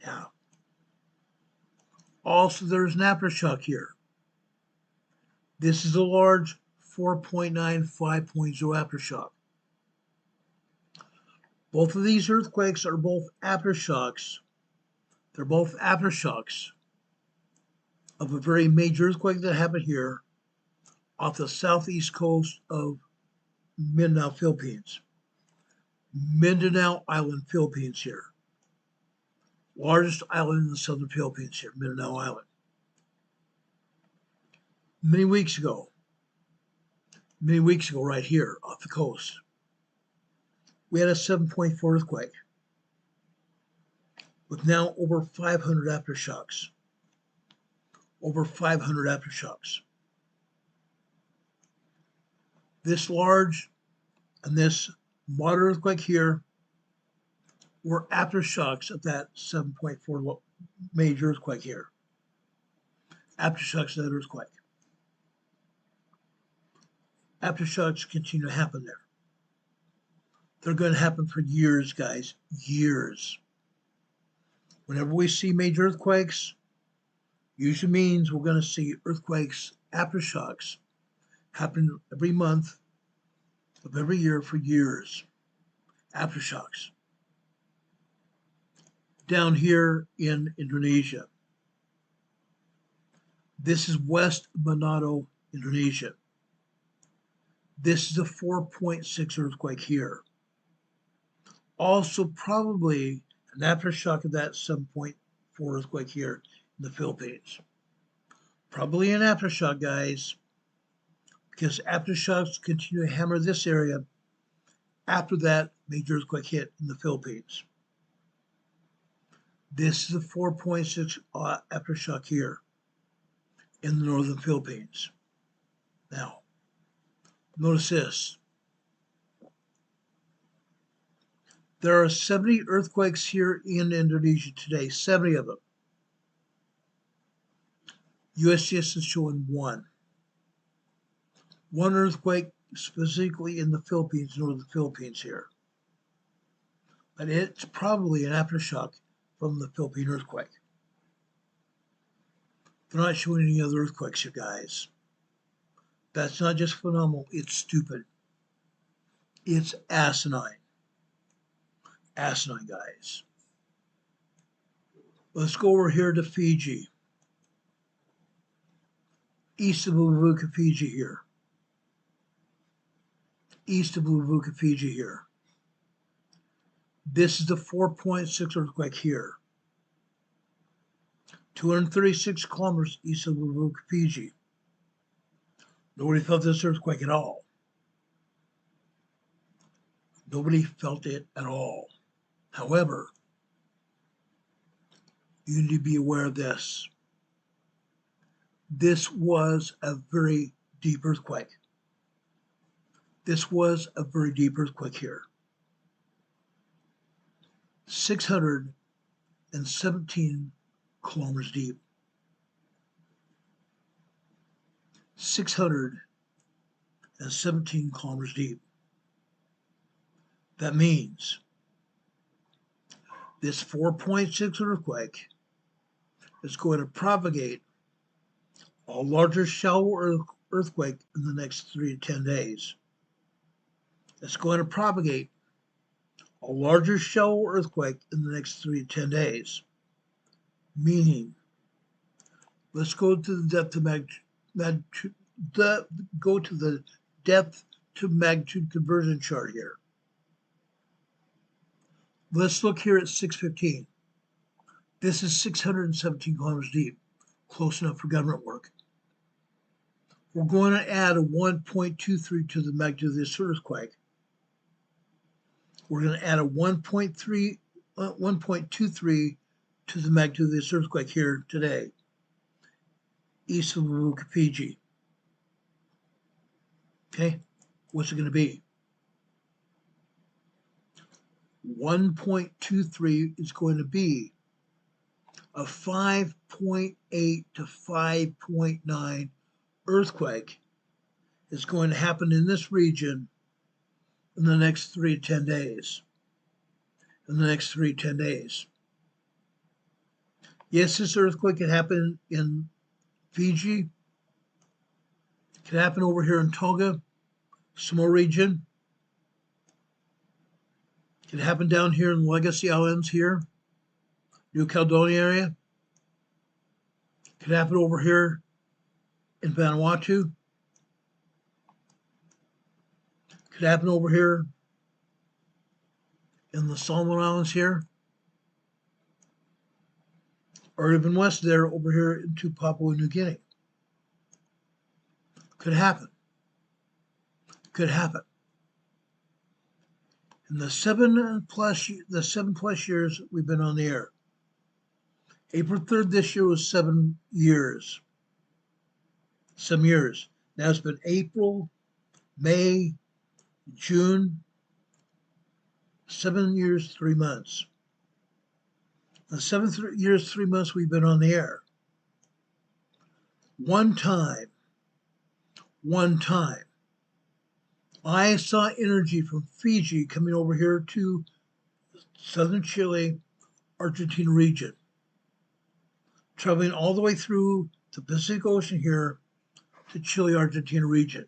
Yeah. Also, there's an aftershock here. This is a large 4.9, 5.0 aftershock. Both of these earthquakes are both aftershocks. They're both aftershocks of a very major earthquake that happened here off the southeast coast of Mindanao, Philippines. Mindanao Island, Philippines here. Largest island in the southern Philippines here, Mindanao Island. Many weeks ago right here off the coast, We had a 7.4 earthquake with now over 500 aftershocks. Over 500 aftershocks. This large and this moderate earthquake here were aftershocks of that 7.4 major earthquake here. Aftershocks of that earthquake. Aftershocks continue to happen there. They're going to happen for years, guys. Years. Whenever we see major earthquakes, usually means we're going to see earthquakes, aftershocks, happen every month of every year for years. Aftershocks. Down here in Indonesia. This is West Manado, Indonesia. This is a 4.6 earthquake here. Also probably an aftershock of that 7.4 earthquake here in the Philippines. Probably an aftershock, guys, because aftershocks continue to hammer this area after that major earthquake hit in the Philippines. This is a 4.6 aftershock here in the northern Philippines. Now, notice this. There are 70 earthquakes here in Indonesia today, 70 of them. USGS is showing one. One earthquake specifically in the Philippines, northern Philippines here. But it's probably an aftershock from the Philippine earthquake. They're not showing any other earthquakes here, guys. That's not just phenomenal, it's stupid. It's asinine. Asinine, guys. Let's go over here to Fiji. East of Buvuka, Fiji here. East of Buvuka, Fiji here. This is the 4.6 earthquake here. 236 kilometers east of Buvuka, Fiji. Nobody felt this earthquake at all. Nobody felt it at all. However, you need to be aware of this. This was a very deep earthquake. This was a very deep earthquake here. 617 kilometers deep. 617 kilometers deep. That means this 4.6 earthquake is going to propagate a larger shallow earthquake in the next 3 to 10 days. It's going to propagate a larger shallow earthquake in the next 3 to 10 days. Meaning, let's go to the depth to magnitude conversion chart here. Let's look here at 615. This is 617 kilometers deep, close enough for government work. We're going to add a 1.23 to the magnitude of this earthquake. We're going to add a 1.23 to the magnitude of this earthquake here today, east of Buvuka, Fiji. Okay, what's it going to be? 1.23 is going to be a 5.8 to 5.9 earthquake. Is going to happen in this region in the next 3 to 10 days. In the next 3 to 10 days. Yes, this earthquake could happen in Fiji. It could happen over here in Tonga, Samoa region. It could happen down here in Legacy Islands here, New Caledonia area. It could happen over here in Vanuatu. It could happen over here in the Solomon Islands here. Or even west there, over here into Papua New Guinea. Could happen. Could happen. In the 7+ years we've been on the air. April 3rd this year was 7 years. Some years. Now it's been April, May, June, 7 years, 3 months. The 7 years, 3 months we've been on the air. One time, I saw energy from Fiji coming over here to southern Chile, Argentina region, traveling all the way through the Pacific Ocean here to Chile, Argentina region,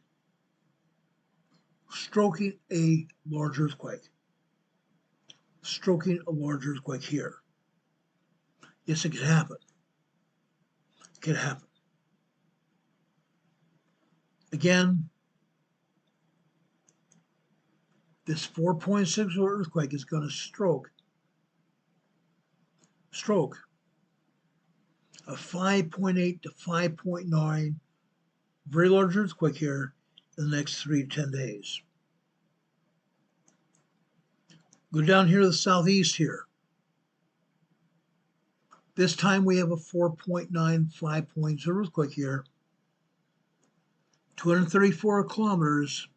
stroking a large earthquake. Stroking a large earthquake here. Yes, it could happen. It could happen. Again, this 4.6 earthquake is going to stroke a 5.8 to 5.9 very large earthquake here in the next 3 to 10 days. Go down here to the southeast here. This time we have a 4.9, 5 points earthquake here, 234 kilometers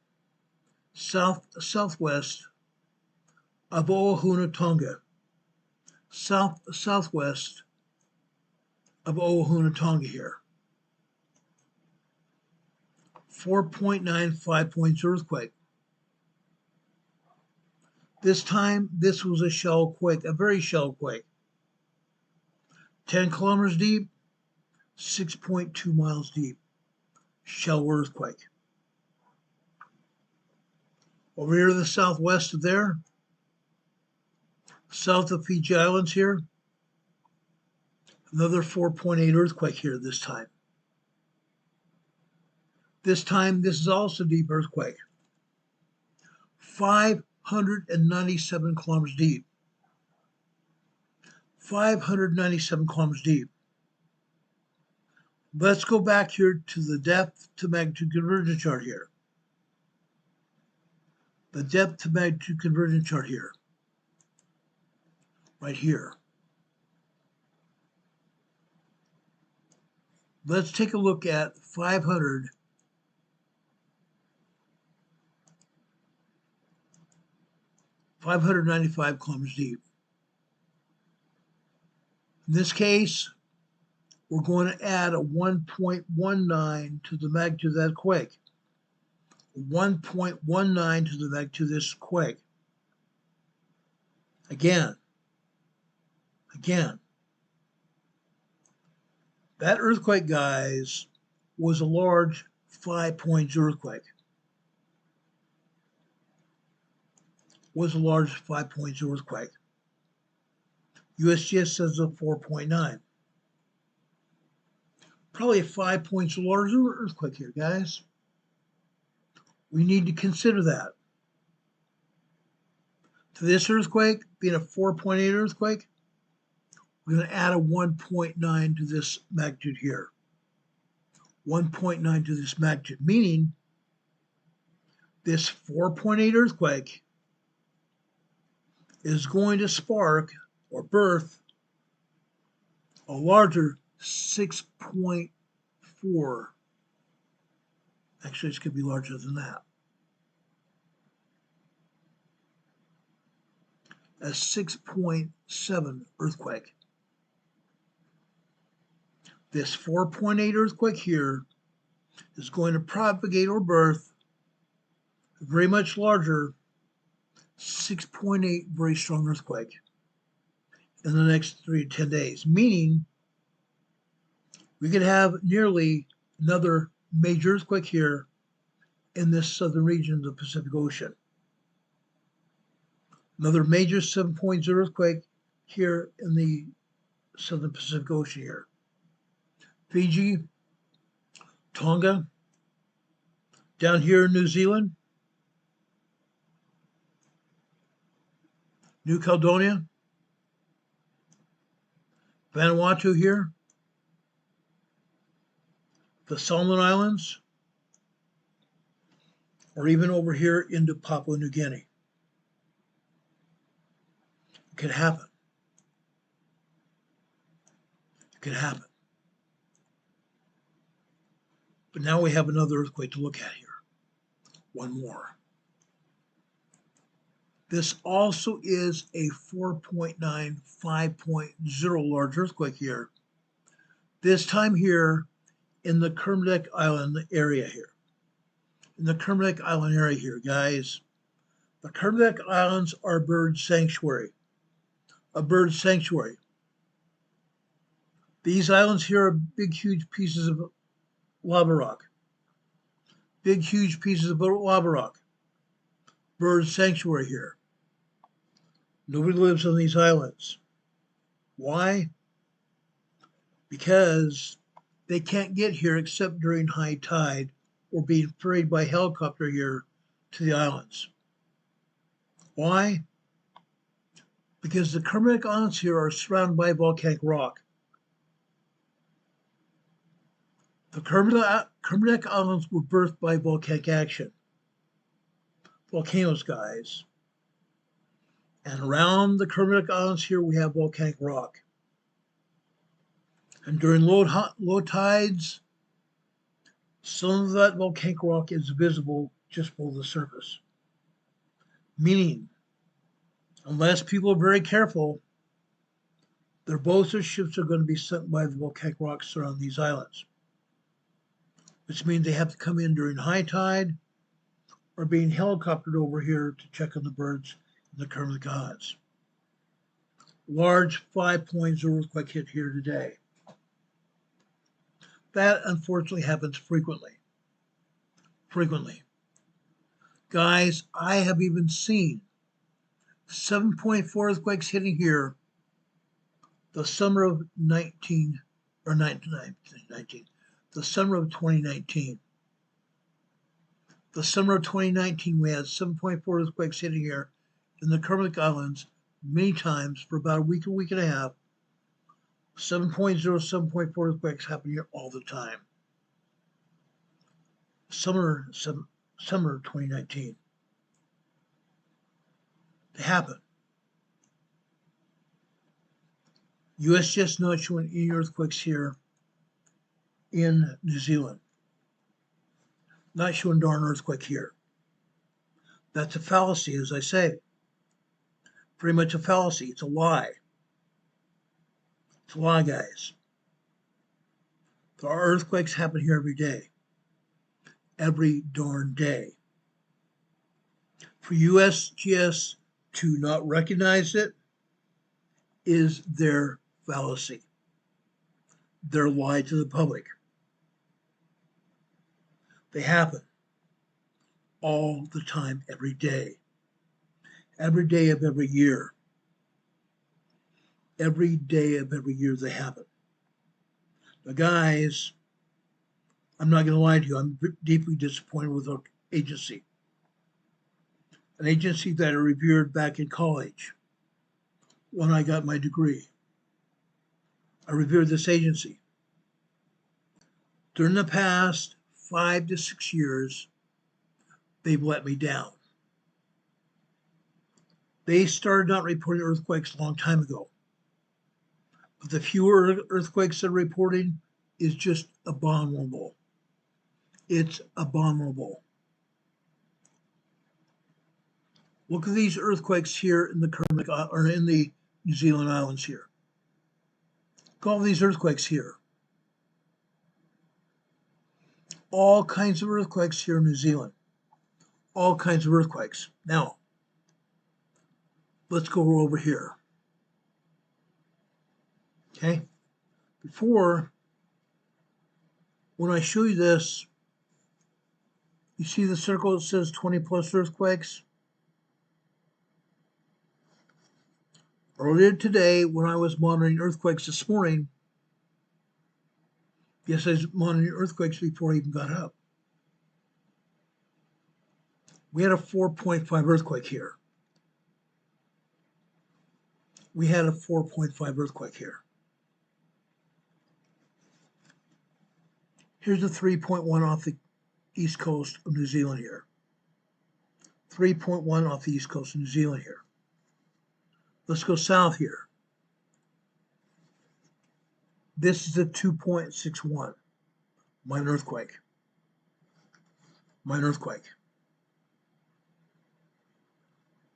southwest of Oahu, Tonga. Southwest of Oahu, Tonga here. 4.9, 5 points earthquake. This time, this was a shell quake, a very shell quake. 10 kilometers deep, 6.2 miles deep. Shell earthquake. Over here to the southwest of there, south of Fiji Islands here, another 4.8 earthquake here this time. This time, this is also a deep earthquake. 597 kilometers deep. 597 kilometers deep. Let's go back here to the depth to magnitude convergence chart here. The depth to magnitude convergence chart here. Right here. Let's take a look at 595 kilometers deep. In this case, we're going to add a 1.19 to the magnitude of that quake. 1.19 to the magnitude of this quake. Again. That earthquake, guys, was a large 5 points earthquake. Was a large 5 points earthquake. USGS says a 4.9. Probably a 5 points larger earthquake here, guys. We need to consider that. To this earthquake, being a 4.8 earthquake, we're going to add a 1.9 to this magnitude here. 1.9 to this magnitude, meaning this 4.8 earthquake is going to spark or birth a larger 6.4. Actually, it's going to be larger than that. A 6.7 earthquake. This 4.8 earthquake here is going to propagate or birth a very much larger 6.8 very strong earthquake in the next 3 to 10 days, meaning we could have nearly another major earthquake here in this southern region of the Pacific Ocean. Another major 7.0 earthquake here in the southern Pacific Ocean here. Fiji, Tonga, down here in New Zealand, New Caledonia, Vanuatu here, the Solomon Islands, or even over here into Papua New Guinea. It could happen. It could happen. But now we have another earthquake to look at here. One more. This also is a 4.9, 5.0 large earthquake here. This time here in the Kermadec Island area here. In the Kermadec Island area here, guys. The Kermadec Islands are a bird sanctuary. A bird sanctuary. These islands here are big, huge pieces of lava rock. Big, huge pieces of lava rock. Bird sanctuary here. Nobody lives on these islands. Why? Because they can't get here except during high tide or being ferried by helicopter here to the islands. Why? Because the Kermadec Islands here are surrounded by volcanic rock. The Kermadec Islands were birthed by volcanic action. Volcanoes, guys. And around the Kermadec Islands here, we have volcanic rock. And during low tides, some of that volcanic rock is visible just below the surface. Meaning, unless people are very careful, their boats or ships are going to be sunk by the volcanic rocks surrounding these islands. Which means they have to come in during high tide or being helicoptered over here to check on the birds in the Kermadec Islands. Large 5.0 earthquake hit here today. That unfortunately happens frequently. Frequently. Guys, I have even seen 7.4 earthquakes hitting here the summer of 19, the summer of 2019. The summer of 2019, we had 7.4 earthquakes hitting here in the Kermadec Islands many times for about a week and a half. 7.0, 7.4 earthquakes happen here all the time. Summer 2019. They happen. USGS not showing any earthquakes here in New Zealand. Not showing darn earthquake here. That's a fallacy, as I say. Pretty much a fallacy. It's a lie. It's a lie, guys. There are earthquakes happen here every day. Every darn day. For USGS to not recognize it is their fallacy. Their lie to the public. They happen all the time, every day. Every day of every year. Every day of every year they happen. Now, guys, I'm not going to lie to you. I'm deeply disappointed with our agency. An agency that I revered back in college when I got my degree. I revered this agency. During the past 5 to 6 years, they've let me down. They started not reporting earthquakes a long time ago. But the fewer earthquakes they're reporting is just abominable. It's abominable. Look at these earthquakes here in the Kermadec or in the New Zealand Islands here. Look at all these earthquakes here. All kinds of earthquakes here in New Zealand. All kinds of earthquakes. Now, let's go over here. Okay? Before, when I show you this, you see the circle that says 20 plus earthquakes? Earlier today, when I was monitoring earthquakes this morning, yes, I was monitoring earthquakes before I even got up. We had a 4.5 earthquake here. We had a 4.5 earthquake here. Here's a 3.1 off the east coast of New Zealand here. 3.1 off the east coast of New Zealand here. Let's go south here. This is a 2.61 minor earthquake. Minor earthquake.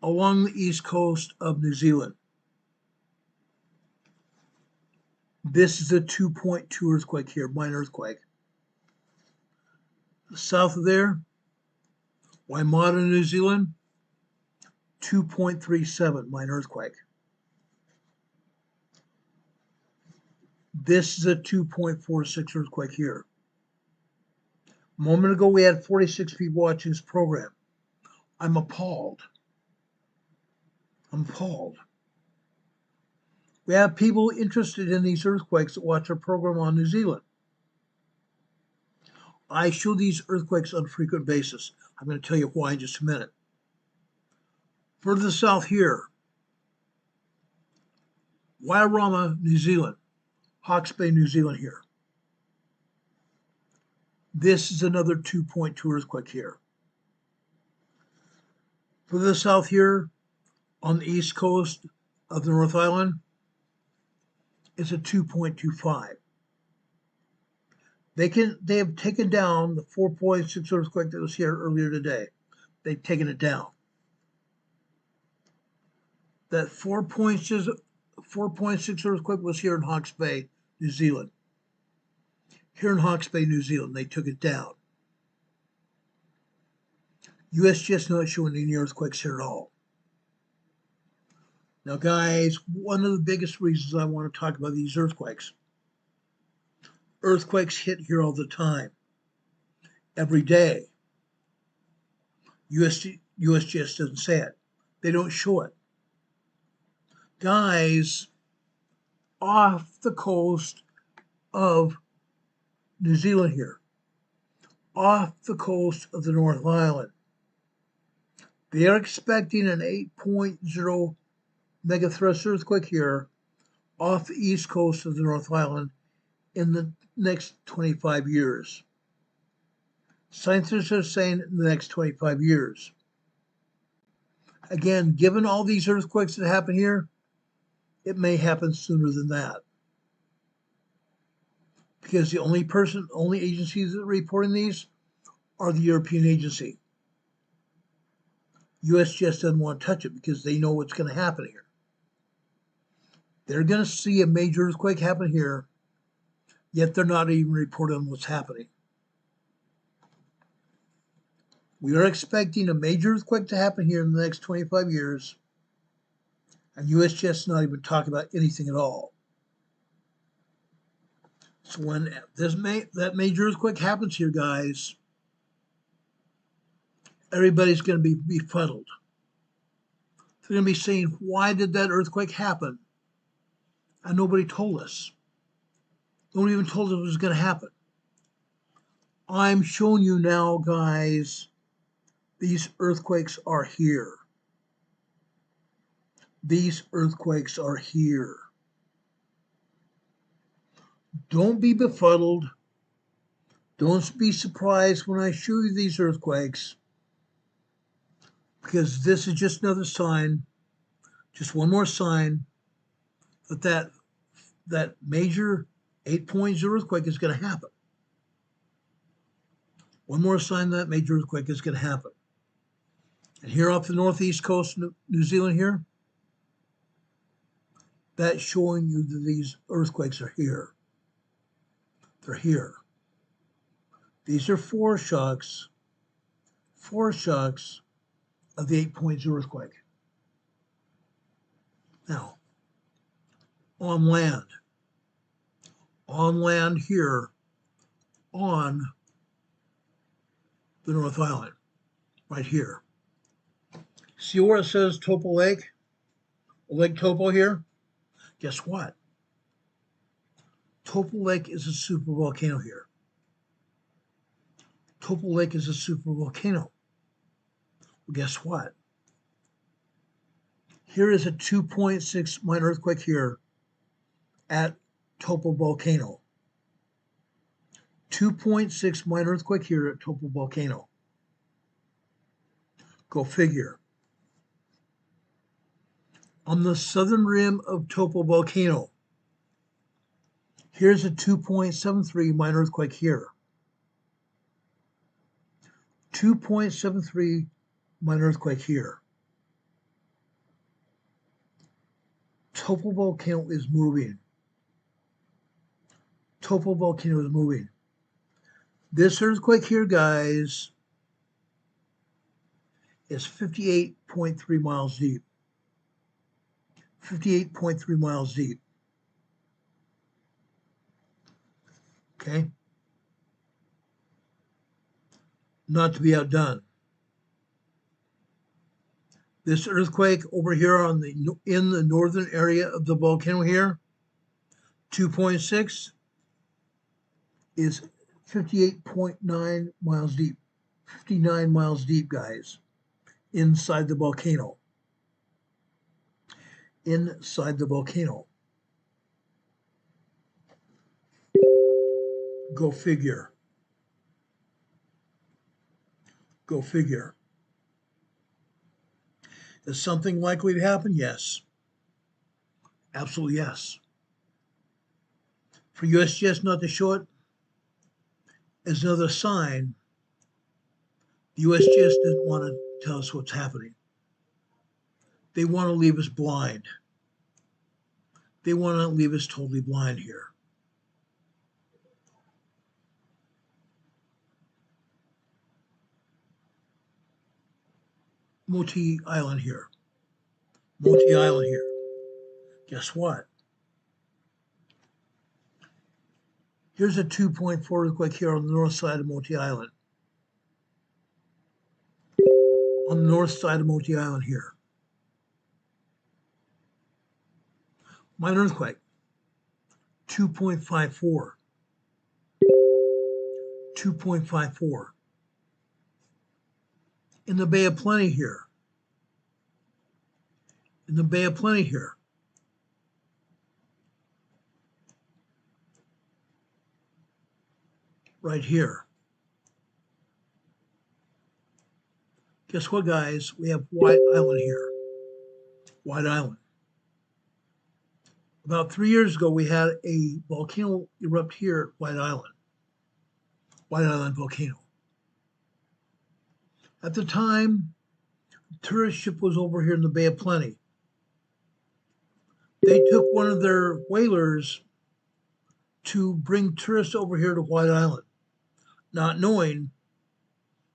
Along the east coast of New Zealand. This is a 2.2 earthquake here, minor earthquake. South of there, Waimata, New Zealand, 2.37 minor earthquake. This is a 2.46 earthquake here. A moment ago, we had 46 people watching this program. I'm appalled. I'm appalled. We have people interested in these earthquakes that watch our program on New Zealand. I show these earthquakes on a frequent basis. I'm going to tell you why in just a minute. Further south here, Wairarama, New Zealand, Hawke's Bay, New Zealand here. This is another 2.2 earthquake here. Further south here, on the east coast of the North Island, is a 2.25. They have taken down the 4.6 earthquake that was here earlier today. They've taken it down. That 4.6 earthquake was here in Hawke's Bay, New Zealand. Here in Hawke's Bay, New Zealand, they took it down. USGS not showing any earthquakes here at all. Now, guys, one of the biggest reasons I want to talk about these earthquakes. Earthquakes hit here all the time, every day. USGS doesn't say it. They don't show it. Guys, off the coast of New Zealand here, off the coast of the North Island, they are expecting an 8.0 megathrust earthquake here off the east coast of the North Island in the next 25 years. Scientists are saying in the next 25 years. Again, given all these earthquakes that happen here, it may happen sooner than that. Because the only agencies that are reporting these are the European agency. USGS doesn't want to touch it because they know what's going to happen here. They're going to see a major earthquake happen here, yet they're not even reporting on what's happening. We are expecting a major earthquake to happen here in the next 25 years, and USGS is not even talking about anything at all. So when that major earthquake happens here, guys, everybody's going to be befuddled. They're going to be saying, why did that earthquake happen? And nobody told us. Nobody even told us it was going to happen. I'm showing you now, guys, these earthquakes are here. These earthquakes are here. Don't be befuddled. Don't be surprised when I show you these earthquakes, because this is just another sign, just one more sign that major 8.0 earthquake is going to happen. One more sign that major earthquake is going to happen. And here off the northeast coast of New Zealand here, that's showing you that these earthquakes are here. They're here. These are foreshocks of the 8.0 earthquake. Now, on land here on the North Island, right here. See where it says Topo Lake? Lake Topo here? Guess what? Topo Lake is a supervolcano here. Topo Lake is a supervolcano. Well, guess what? Here is a 2.6 minor earthquake here at Topo Volcano. 2.6 minor earthquake here at Topo Volcano. Go figure. On the southern rim of Topo volcano. Here's a 2.73 minor earthquake here. 2.73 minor earthquake here. Topo volcano is moving. Topo volcano is moving. This earthquake here, guys, is 58.3 miles deep. 58.3 miles deep. Okay? Not to be outdone. This earthquake over here in the northern area of the volcano here, 2.6, is 58.9 miles deep. 59 miles deep, guys, inside the volcano. Inside the volcano. Go figure. Go figure. Is something likely to happen? Yes. Absolutely yes. For USGS not to show it is another sign the USGS doesn't want to tell us what's happening. They want to leave us blind. They want to leave us totally blind here. Moti Island here. Moti Island here. Guess what? Here's a 2.4 earthquake here on the north side of Moti Island. On the north side of Moti Island here. Minor earthquake. 2.54. 2.54. In the Bay of Plenty here. In the Bay of Plenty here. Right here. Guess what, guys? We have White Island here. White Island. About 3 years ago, we had a volcano erupt here at White Island. White Island volcano. At the time, a tourist ship was over here in the Bay of Plenty. They took one of their whalers to bring tourists over here to White Island, not knowing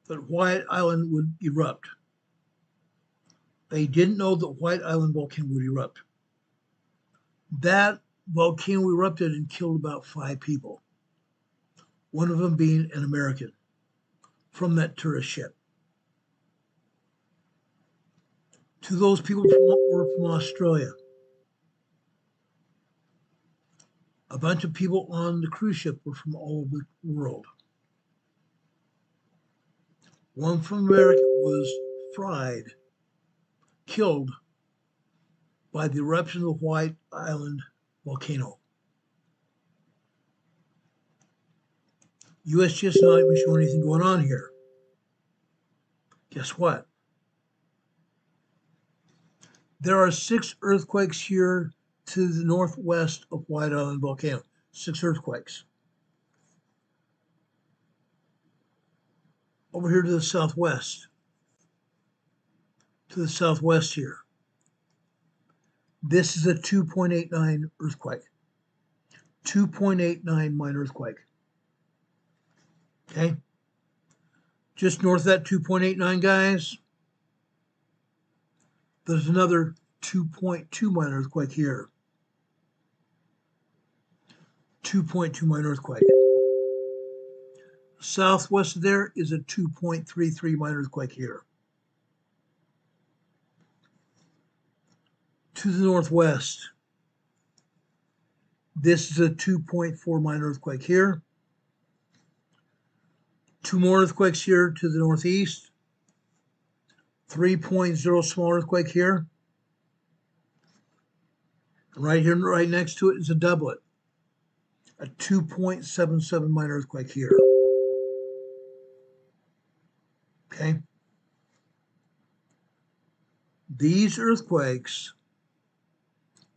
that White Island would erupt. They didn't know that White Island volcano would erupt. That volcano erupted and killed about 5 people, one of them being an American from that tourist ship. To those people who were from Australia, a bunch of people on the cruise ship were from all over the world. One from America was fried, killed by the eruption of the White Island volcano. USGS not even showing anything going on here. Guess what? There are 6 earthquakes here to the northwest of White Island volcano. 6 earthquakes. Over here to the southwest. To the southwest here. This is a 2.89 earthquake. 2.89 minor earthquake. Okay? Just north of that 2.89, guys, there's another 2.2 minor earthquake here. 2.2 minor earthquake. Southwest of there is a 2.33 minor earthquake here. To the northwest, this is a 2.4 minor earthquake here. 2 more earthquakes here to the northeast. 3.0 small earthquake here. Right here, right next to it is a doublet. A 2.77 minor earthquake here. Okay. These earthquakes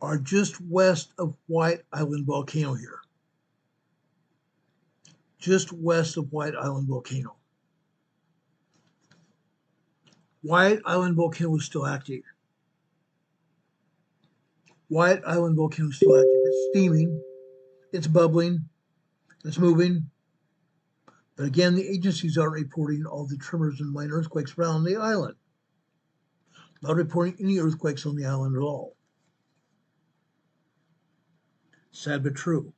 are just west of White Island Volcano here. Just west of White Island Volcano. White Island Volcano is still active. White Island Volcano is still active. It's steaming, it's bubbling, it's moving. But again, the agencies aren't reporting all the tremors and minor earthquakes around the island. Not reporting any earthquakes on the island at all. Sad but true.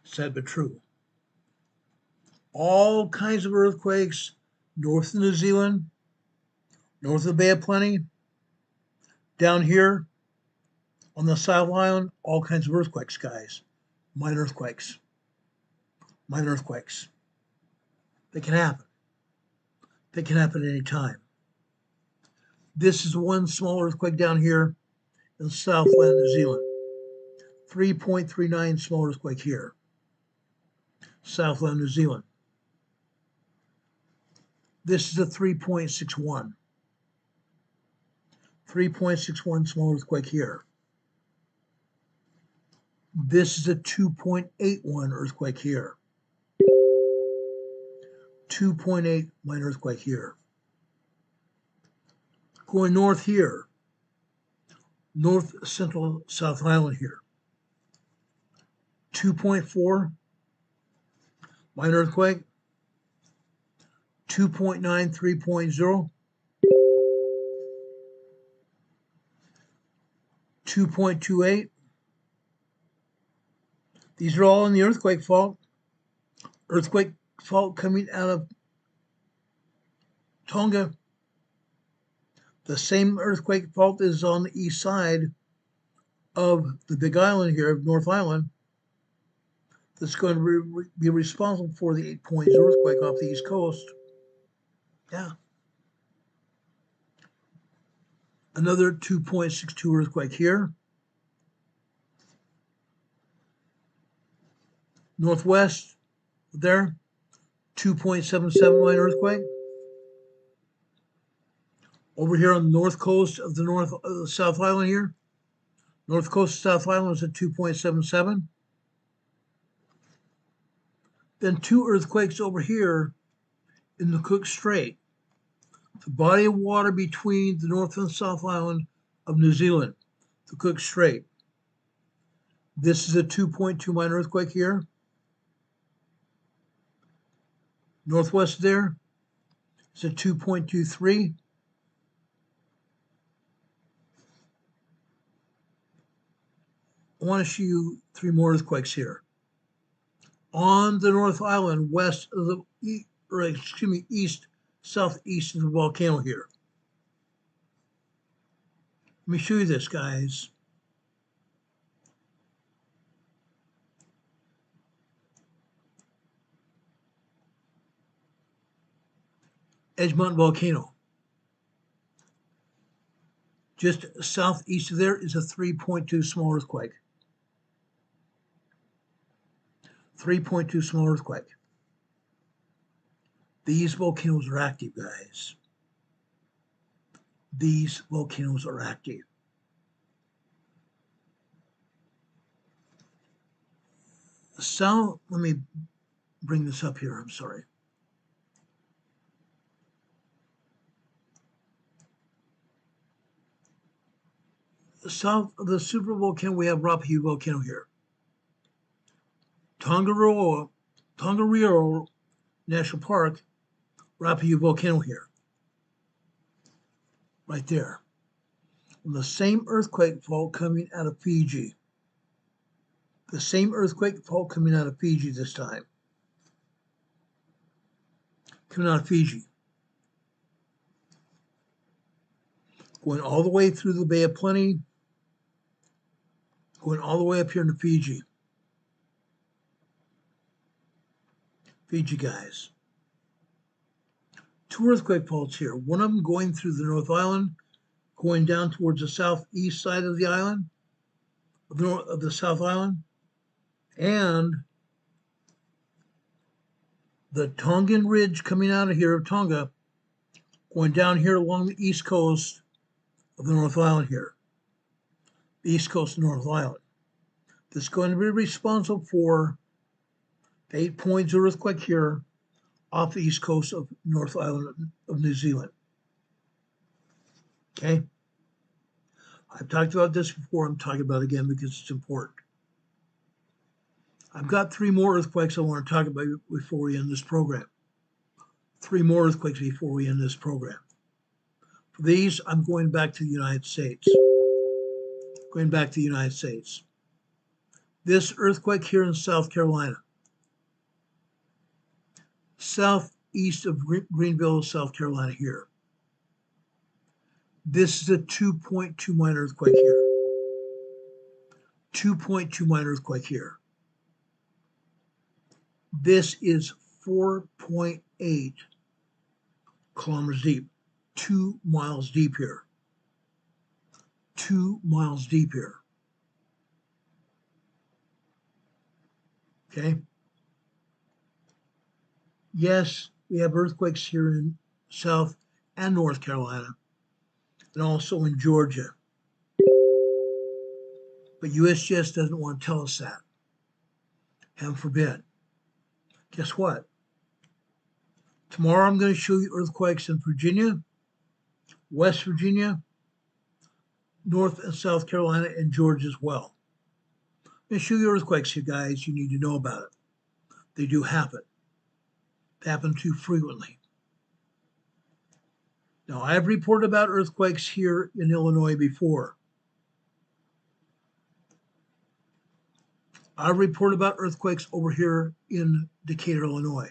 Sad but true. All kinds of earthquakes north of New Zealand, north of the Bay of Plenty, down here on the South Island, all kinds of earthquakes, guys. Minor earthquakes. Minor earthquakes. They can happen. They can happen at any time. This is one small earthquake down here in Southland, New Zealand. 3.39 small earthquake here. Southland, New Zealand. This is a 3.61. 3.61 small earthquake here. This is a 2.81 earthquake here. 2.8 minor earthquake here. Going north here, north central South Island here. 2.4 minor earthquake. 2.9, 3.0. 2.28. These are all in the earthquake fault. Earthquake fault coming out of Tonga. The same earthquake fault is on the east side of the Big Island here, of North Island, that's going to be responsible for the 8.0 earthquake off the east coast. Yeah. Another 2.62 earthquake here. Northwest there, 2.77 minor earthquake. Over here on the north coast of the South Island here, north coast of South Island is at 2.77. Then two earthquakes over here in the Cook Strait, the body of water between the North and South Island of New Zealand, the Cook Strait. This is a 2.2 minor earthquake here. Northwest there is a 2.23. I want to show you three more earthquakes here. On the North Island, west of the, east, southeast of the volcano here. Let me show you this, guys. Edgemont Volcano. Just southeast of there is a 3.2 small earthquake. 3.2 small earthquake. These volcanoes are active, guys. These volcanoes are active. South, let me bring this up here, I'm sorry. South of the supervolcano, we have Rapahue Volcano here. Tongariro National Park, Rapahue Volcano here. Right there. And the same earthquake fault coming out of Fiji. The same earthquake fault coming out of Fiji this time. Coming out of Fiji. Going all the way through the Bay of Plenty. Going all the way up here into Fiji. Fiji, guys. Two earthquake faults here. One of them going through the North Island, going down towards the southeast side of the island, of the South Island, and the Tongan Ridge coming out of here of Tonga, going down here along the east coast of the North Island here. the east coast of North Island, that's going to be responsible for the 8.0 earthquake here off the east coast of North Island of New Zealand. Okay? I've talked about this before. I'm talking about it again because it's important. I've got 3 more earthquakes I want to talk about before we end this program. 3 more earthquakes before we end this program. For these, I'm going back to the United States. Going back to the United States. This earthquake here in South Carolina, southeast of Greenville, South Carolina here. This is a 2.2 minor earthquake here. 2.2 minor earthquake here. This is 4.8 kilometers deep, 2 miles deep here. 2 miles deep here. Okay. Yes, we have earthquakes here in South and North Carolina, and also in Georgia. But USGS doesn't want to tell us that. Heaven forbid. Guess what? Tomorrow I'm going to show you earthquakes in Virginia, West Virginia, North and South Carolina, and Georgia as well. I'm going to show you earthquakes, you guys. You need to know about it. They do happen. They happen too frequently. Now, I've reported about earthquakes here in Illinois before. I've reported about earthquakes over here in Decatur, Illinois.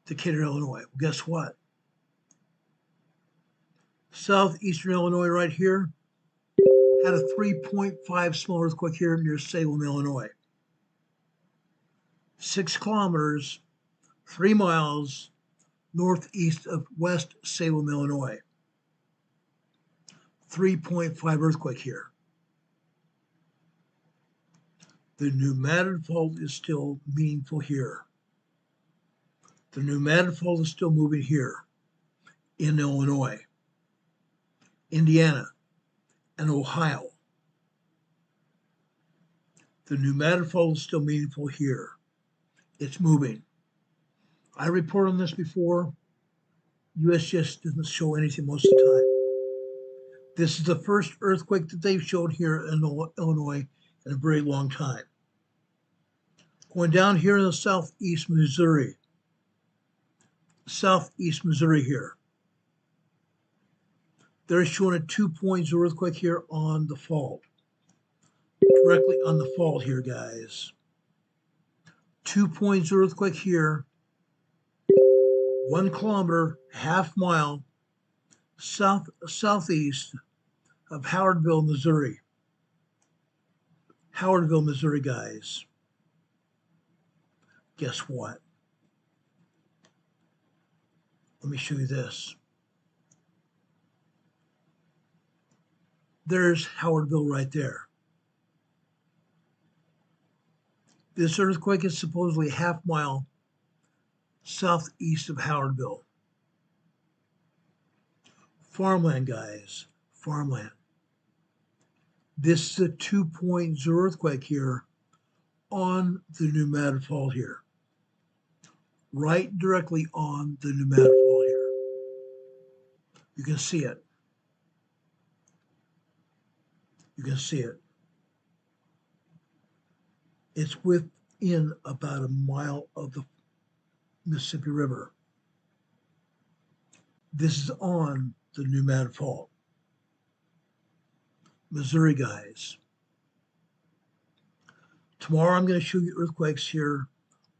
Decatur, Illinois. Well, guess what? Southeastern Illinois right here had a 3.5 small earthquake here near Salem, Illinois. 6 kilometers, 3 miles northeast of West Salem, Illinois. 3.5 earthquake here. The pneumatic fault is still meaningful here. The pneumatic fault is still moving here in Illinois, Indiana, and Ohio. The pneumatic fault is still meaningful here. It's moving. I reported on this before. USGS doesn't show anything most of the time. This is the first earthquake that they've shown here in Illinois in a very long time. Going down here in the southeast Missouri. Southeast Missouri here. They're showing a 2.0 earthquake here on the fault. Directly on the fault here, guys. 2.0 earthquake here. 1 kilometer, half mile, southeast of Howardville, Missouri. Howardville, Missouri, guys. Guess what? Let me show you this. There's Howardville right there. This earthquake is supposedly half mile southeast of Howardville. Farmland, guys, farmland. This is a 2.0 earthquake here on the pneumatic fault here. Right directly on the pneumatic fault here. You can see it. You can see it. It's within about a mile of the Mississippi River. This is on the pneumatic fault. Missouri, guys. Tomorrow I'm going to show you earthquakes here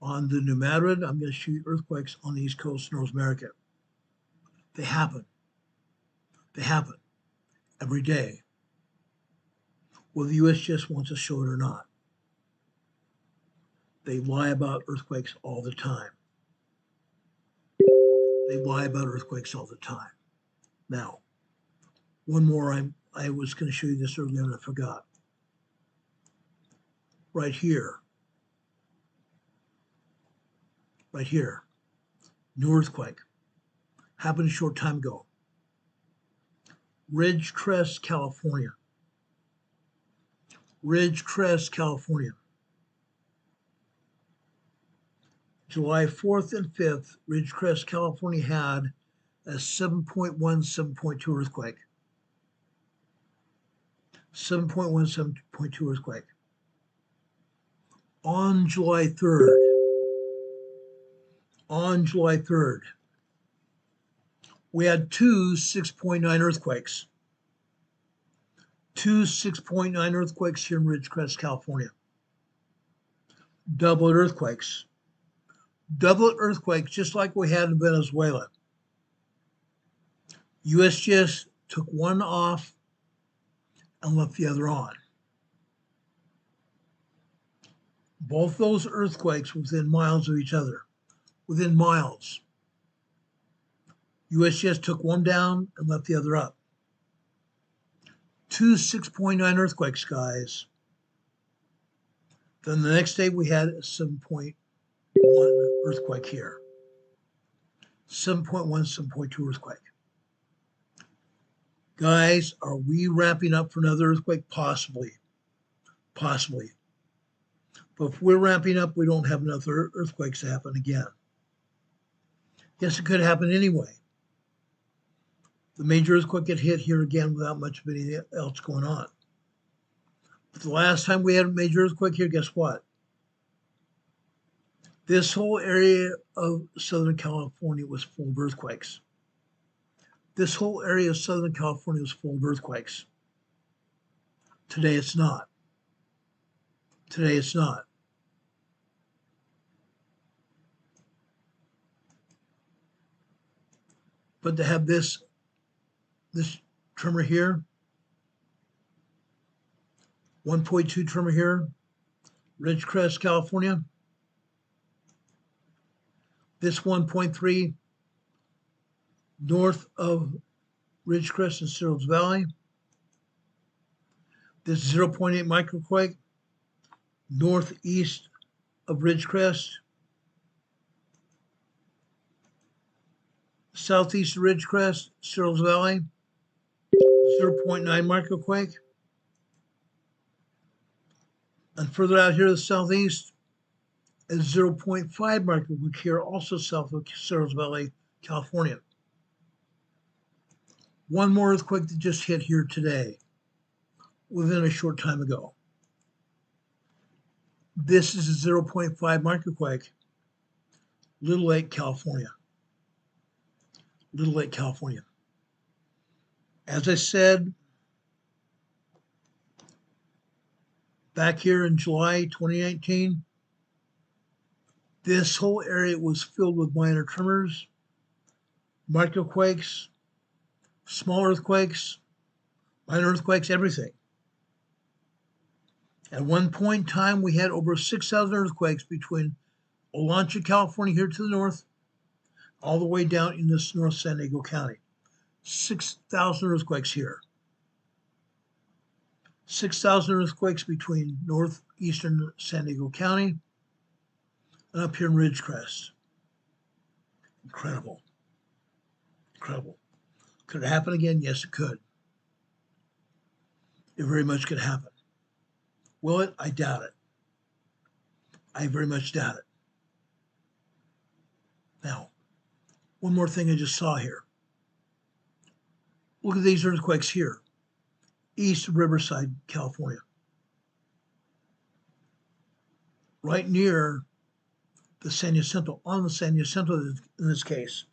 on the pneumatic. I'm going to show you earthquakes on the East Coast of North America. They happen. They happen every day. Whether the USGS wants to show it or not. They lie about earthquakes all the time. They lie about earthquakes all the time. Now, one more. I was going to show you this earlier and I forgot. Right here. Right here. New earthquake. Happened a short time ago. Ridgecrest, California. Ridgecrest, California. July 4th and 5th, Ridgecrest, California had a 7.1, 7.2 earthquake. 7.1, 7.2 earthquake. On July 3rd, we had two 6.9 earthquakes. Two 6.9 earthquakes here in Ridgecrest, California. Double earthquakes. Double earthquakes, just like we had in Venezuela. USGS took one off and left the other on. Both those earthquakes within miles of each other. Within miles. USGS took one down and left the other up. Two 6.9 earthquakes, guys. Then the next day we had a 7.1 earthquake here. 7.1, 7.2 earthquake. Guys, are we ramping up for another earthquake? Possibly. Possibly. But if we're ramping up, we don't have another earthquakes to happen again. Yes, it could happen anyway. The major earthquake get hit here again without much of anything else going on. But the last time we had a major earthquake here, guess what? This whole area of Southern California was full of earthquakes. This whole area of Southern California was full of earthquakes. Today it's not. Today it's not. But to have this tremor here, 1.2 tremor here, Ridgecrest, California. This 1.3 north of Ridgecrest and Searles Valley. This 0.8 microquake northeast of Ridgecrest. Southeast of Ridgecrest, Searles Valley, 0.9 microquake. And further out here, the southeast is 0.5 microquake here, also south of Searles Valley, California. One more earthquake that just hit here today, within a short time ago. This is a 0.5 microquake, Little Lake, California. Little Lake, California. As I said, back here in July 2019, this whole area was filled with minor tremors, microquakes, small earthquakes, minor earthquakes, everything. At one point in time, we had over 6,000 earthquakes between Olancha, California, here to the north, all the way down in this North San Diego County. 6,000 earthquakes here. 6,000 earthquakes between northeastern San Diego County and up here in Ridgecrest. Incredible. Incredible. Could it happen again? Yes, it could. It very much could happen. Will it? I doubt it. I very much doubt it. Now, one more thing I just saw here. Look at these earthquakes here, east of Riverside, California. Right near the San Jacinto, on the San Jacinto in this case.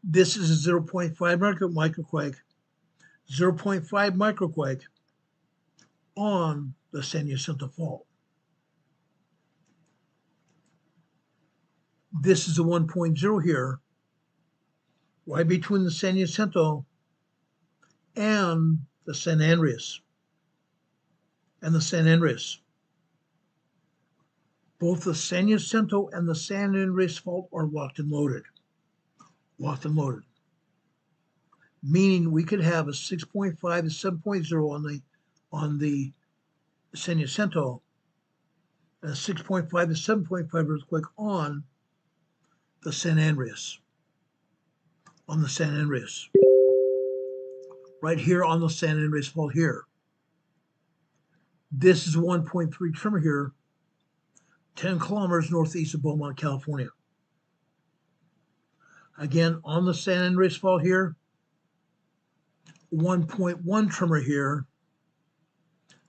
This is a 0.5 microquake, 0.5 microquake on the San Jacinto Fault. This is a 1.0 here, right between the San Jacinto and the San Andreas. Both the San Jacinto and the San Andreas Fault are locked and loaded. Locked and loaded. Meaning we could have a 6.5 to 7.0 on the San Jacinto and a 6.5 to 7.5 earthquake on the San Andreas. On the San Andreas. Right here on the San Andreas Fault here. This is 1.3 tremor here, 10 kilometers northeast of Beaumont, California. Again, on the San Andreas Fault here, 1.1 tremor here,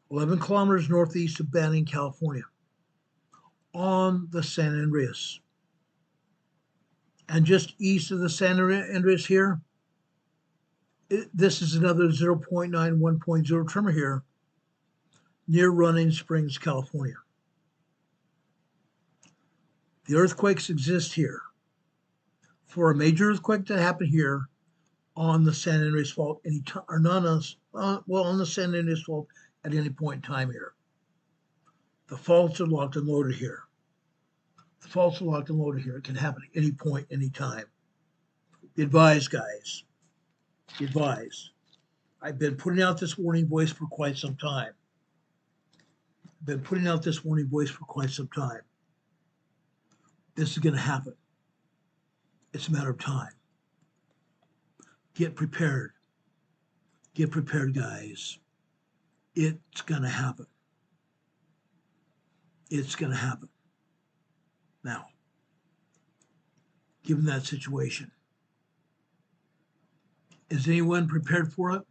11 kilometers northeast of Banning, California, on the San Andreas. And just east of the San Andreas here, this is another 0.9, 1.0 tremor here, near Running Springs, California. The earthquakes exist here. For a major earthquake to happen here on the San Andreas Fault, on the San Andreas Fault at any point in time here. The faults are locked and loaded here. The faults are locked and loaded here. It can happen at any point, any time. Be advised, guys. Be advised. I've been putting out this warning voice for quite some time. This is going to happen. It's a matter of time. Get prepared. Get prepared, guys. It's going to happen. It's going to happen. Now, given that situation, is anyone prepared for it?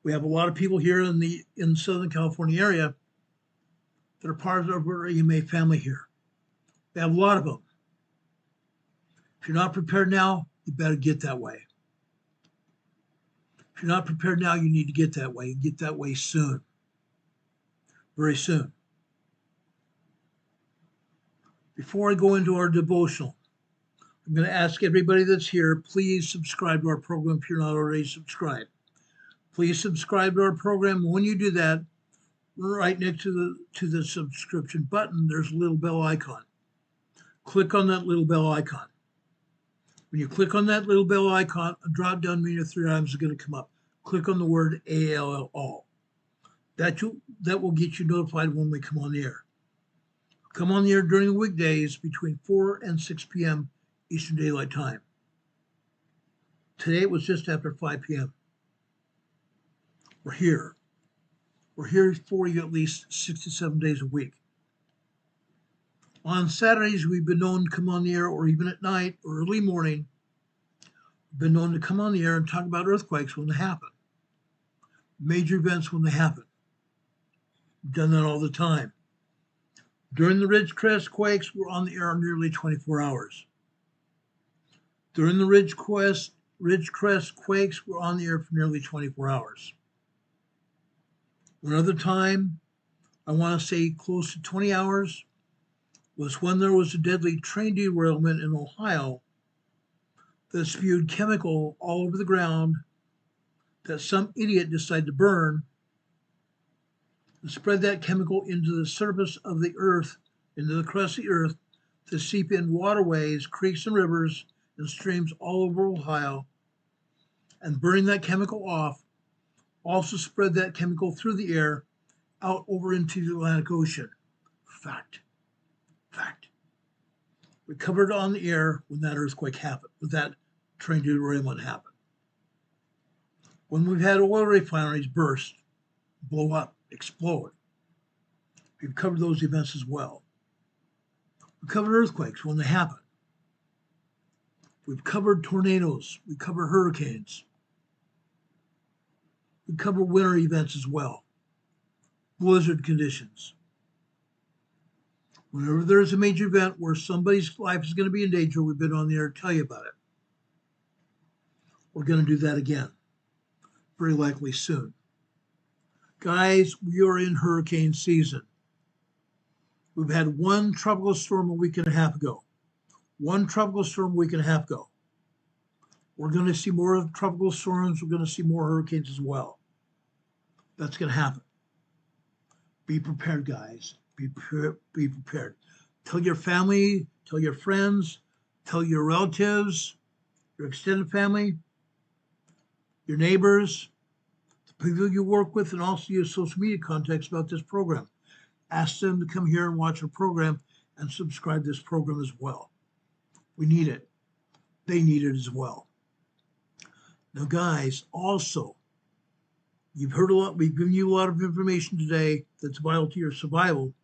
We have a lot of people here in the Southern California area that are part of our EMA family here. We have a lot of them. If you're not prepared now, you better get that way. If you're not prepared now, you need to get that way. Get that way soon. Very soon. Before I go into our devotional, I'm going to ask everybody that's here, please subscribe to our program if you're not already subscribed. Please subscribe to our program. When you do that, right next to the subscription button, there's a little bell icon. Click on that little bell icon. When you click on that little bell icon, a drop-down menu of 3 items is going to come up. Click on the word ALL, all. That will get you notified when we come on the air. Come on the air during the weekdays between 4 and 6 p.m. Eastern Daylight Time. Today it was just after 5 p.m. We're here. We're here for you at least 6 to 7 days a week. On Saturdays, we've been known to come on the air, or even at night or early morning, we've been known to come on the air and talk about earthquakes when they happen. Major events when they happen. We've done that all the time. During the Ridgecrest quakes, we're on the air nearly 24 hours. During the Ridgecrest quakes, we're on the air for nearly 24 hours. One other time, I want to say close to 20 hours, was when there was a deadly train derailment in Ohio that spewed chemical all over the ground that some idiot decided to burn and spread that chemical into the surface of the earth, into the crust of the earth, to seep in waterways, creeks and rivers and streams all over Ohio. And burning that chemical off also spread that chemical through the air out over into the Atlantic Ocean. Fact. We covered on the air when that earthquake happened, when that train derailment happened. When we've had oil refineries burst, blow up, explode, we've covered those events as well. We covered earthquakes when they happen. We've covered tornadoes. We cover hurricanes. We cover winter events as well. Blizzard conditions. Whenever there's a major event where somebody's life is going to be in danger, we've been on the air to tell you about it. We're going to do that again, very likely soon. Guys, we are in hurricane season. We've had one tropical storm a week and a half ago. We're going to see more tropical storms. We're going to see more hurricanes as well. That's going to happen. Be prepared, guys. Be prepared. Tell your family, tell your friends, tell your relatives, your extended family, your neighbors, the people you work with, and also your social media contacts about this program. Ask them to come here and watch our program and subscribe to this program as well. We need it. They need it as well. Now, guys, also, You've heard a lot. We've given you a lot of information today that's vital to your survival,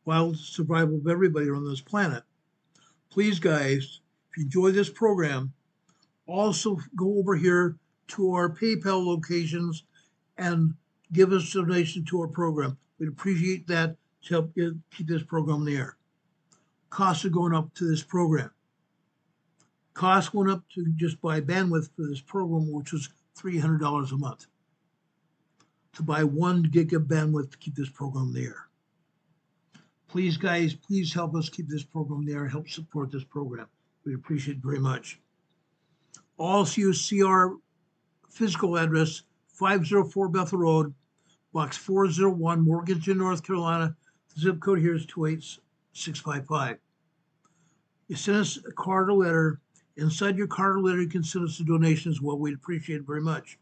vital to the survival of everybody on this planet. Please, guys, if you enjoy this program, also go over here to our PayPal locations and give us a donation to our program. We'd appreciate that to help keep this program in the air. Costs are going up to this program. Costs went up to just buy bandwidth for this program, which was $300 a month, to buy 1 gig of bandwidth to keep this program in the air. Please, guys, please help us keep this program in the air, help support this program. We appreciate it very much. Also, you see our physical address, 504 Bethel Road, Box 401, Morganton, North Carolina. The zip code here is 28655. You send us a card or letter. Inside your card or letter, you can send us a donation as well. We'd appreciate it very much.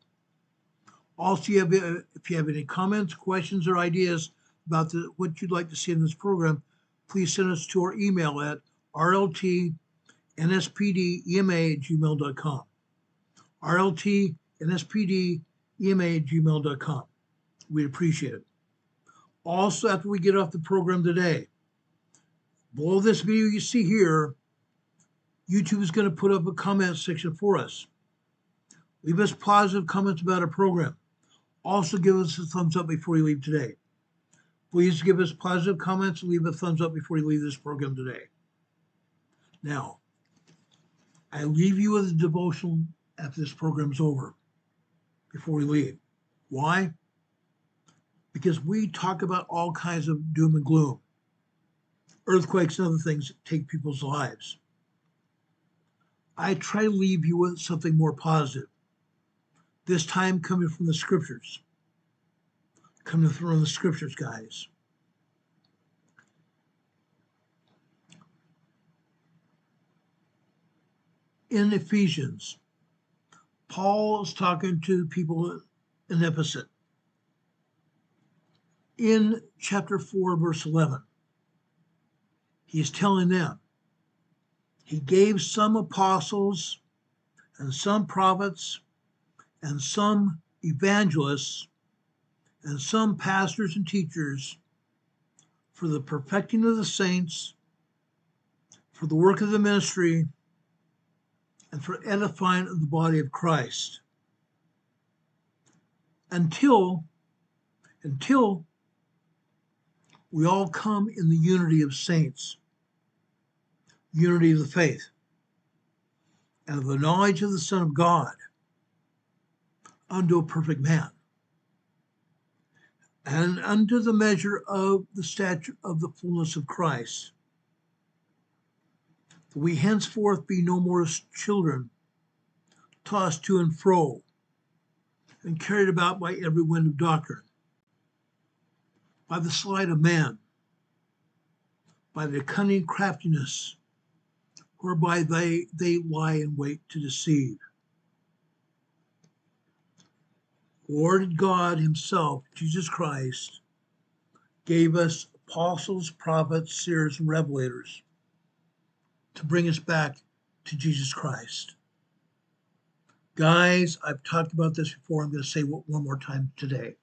Also, if you have any comments, questions, or ideas about what you'd like to see in this program, please send us to our email at rltnspdema@gmail.com. rltnspdema@gmail.com. We'd appreciate it. Also, after we get off the program today, below this video you see here, YouTube is going to put up a comment section for us. Leave us positive comments about our program. Also, give us a thumbs up before you leave today. Please give us positive comments and leave a thumbs up before you leave this program today. Now, I leave you with a devotional after this program's over, before we leave. Why? Because we talk about all kinds of doom and gloom, earthquakes and other things that take people's lives. I try to leave you with something more positive, this time coming from the scriptures. Coming from the scriptures, guys. In Ephesians, Paul is talking to the people in Ephesus. In chapter 4, verse 11, he's telling them, he gave some apostles and some prophets and some evangelists and some pastors and teachers for the perfecting of the saints, for the work of the ministry, and for edifying of the body of Christ. Until we all come in the unity of saints, unity of the faith, and of the knowledge of the Son of God, unto a perfect man, and unto the measure of the stature of the fullness of Christ. That we henceforth be no more as children, tossed to and fro, and carried about by every wind of doctrine, by the sleight of man, by the cunning craftiness, whereby they lie in wait to deceive. Lord God himself, Jesus Christ, gave us apostles, prophets, seers, and revelators to bring us back to Jesus Christ. Guys, I've talked about this before. I'm going to say it one more time today.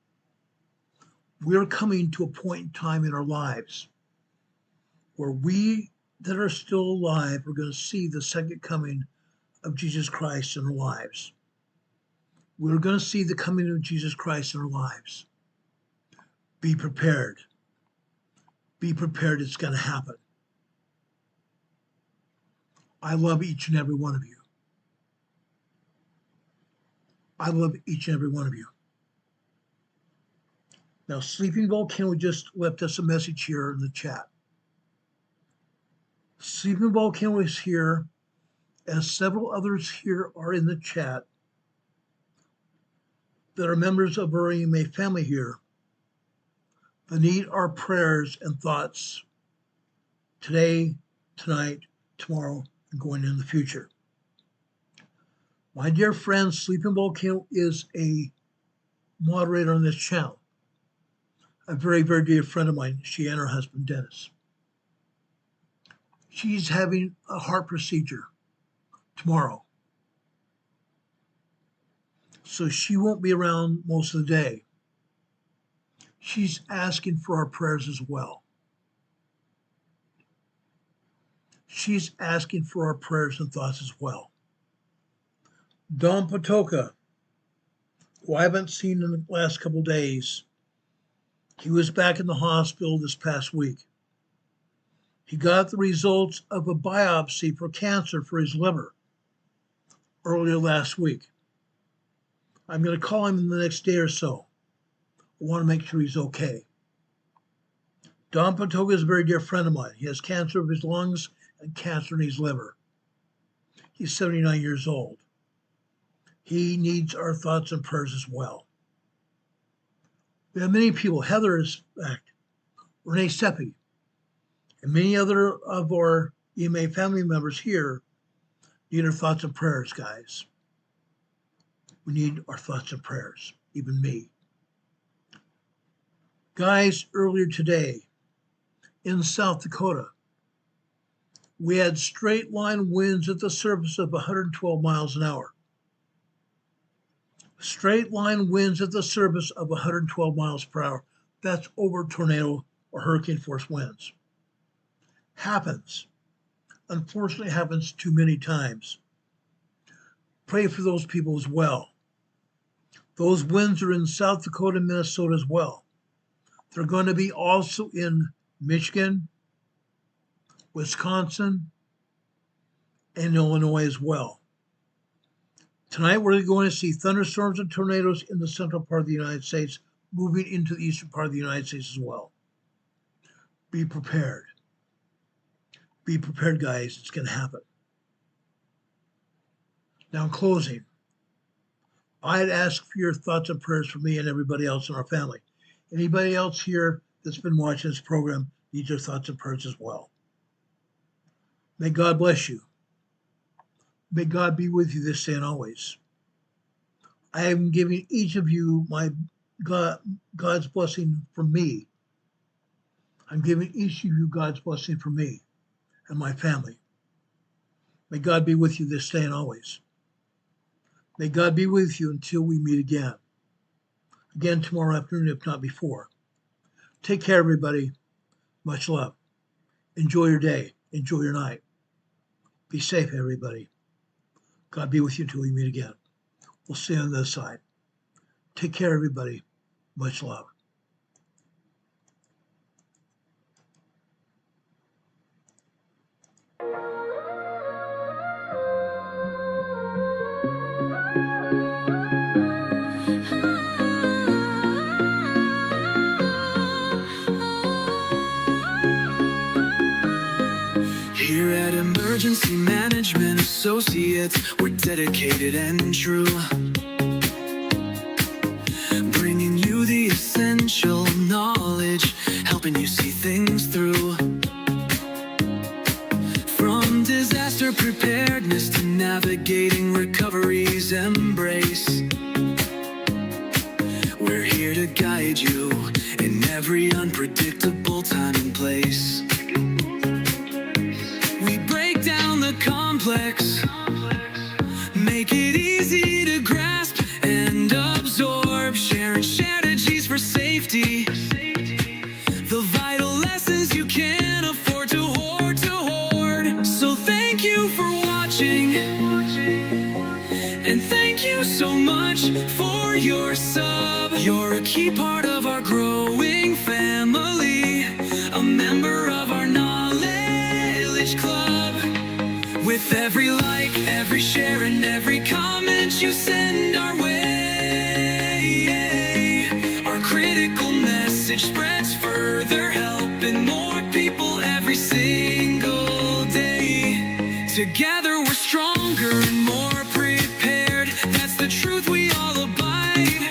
We're coming to a point in time in our lives where we that are still alive are going to see the second coming of Jesus Christ in our lives. We're going to see the coming of Jesus Christ in our lives. Be prepared. Be prepared. It's going to happen. I love each and every one of you. I love each and every one of you. Now, Sleeping Volcano just left us a message here in the chat. Sleeping Volcano is here, as several others here are in the chat that are members of our EMA family here that need our prayers and thoughts today, tonight, tomorrow, and going in the future. My dear friend, Sleeping Volcano is a moderator on this channel. A very, very dear friend of mine, she and her husband, Dennis. She's having a heart procedure tomorrow. so she won't be around most of the day. She's asking for our prayers as well. She's asking for our prayers and thoughts as well. Don Patoka, who I haven't seen in the last couple of days, he was back in the hospital this past week. He got the results of a biopsy for cancer for his liver earlier last week. I'm going to call him in the next day or so. I want to make sure he's okay. Don Patoka is a very dear friend of mine. He has cancer of his lungs and cancer in his liver. He's 79 years old. He needs our thoughts and prayers as well. We have many people. Heather is back. Renee Seppi. And many other of our EMA family members here need our thoughts and prayers, guys. We need our thoughts and prayers, even me. Guys, earlier today in South Dakota, we had straight line winds at the surface of 112 miles an hour. Straight line winds at the surface of 112 miles per hour. That's over tornado or hurricane force winds. Happens. Unfortunately, happens too many times. Pray for those people as well. Those winds are in South Dakota and Minnesota as well. They're going to be also in Michigan, Wisconsin, and Illinois as well. Tonight, we're going to see thunderstorms and tornadoes in the central part of the United States, moving into the eastern part of the United States as well. Be prepared. Be prepared, guys. It's going to happen. Now, in closing, I'd ask for your thoughts and prayers for me and everybody else in our family. Anybody else here that's been watching this program needs your thoughts and prayers as well. May God bless you. May God be with you this day and always. I am giving each of you my God's blessing from me. I'm giving each of you God's blessing from me and my family. May God be with you this day and always. May God be with you until we meet again. Again tomorrow afternoon, if not before. Take care, everybody. Much love. Enjoy your day. Enjoy your night. Be safe, everybody. God be with you until we meet again. We'll see you on the other side. Take care, everybody. Much love. Here at Emergency Management Associates, we're dedicated and true, bringing you the essential knowledge, helping you see things through. From disaster preparedness to navigating recovery's embrace, we're here to guide you in every unpredictable time and place. Complex, make it easy to grasp and absorb, sharing strategies for safety, the vital lessons you can't afford to hoard, So thank you for watching, and thank you so much for your sub. You're a key part of our growing family, a member of our knowledge club. With every like, every share, and every comment you send our way, our critical message spreads further, helping more people every single day. Together we're stronger and more prepared. That's the truth we all abide.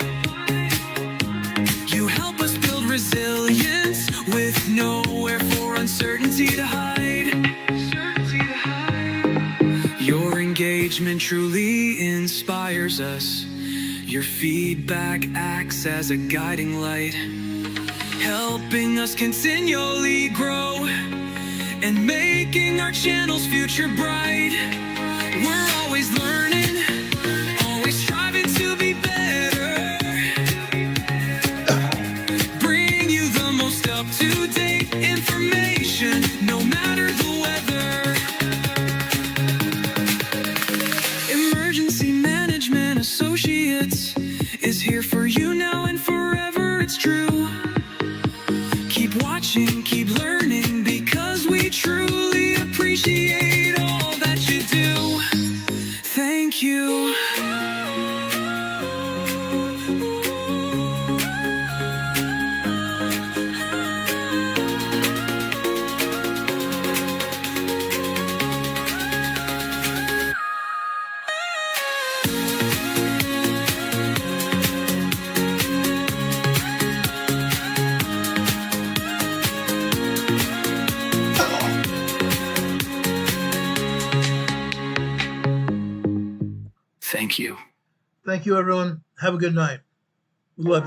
You help us build resilience with nowhere for uncertainty to hide. Your engagement truly inspires us. Your feedback acts as a guiding light, helping us continually grow and making our channel's future bright. We're always learning, always striving to be better. Emergency Management Associates is here for you now and forever, it's true. Keep watching, keep learning, because we truly appreciate all that you do. Thank you. Thank you. Thank you, everyone. Have a good night. We love you.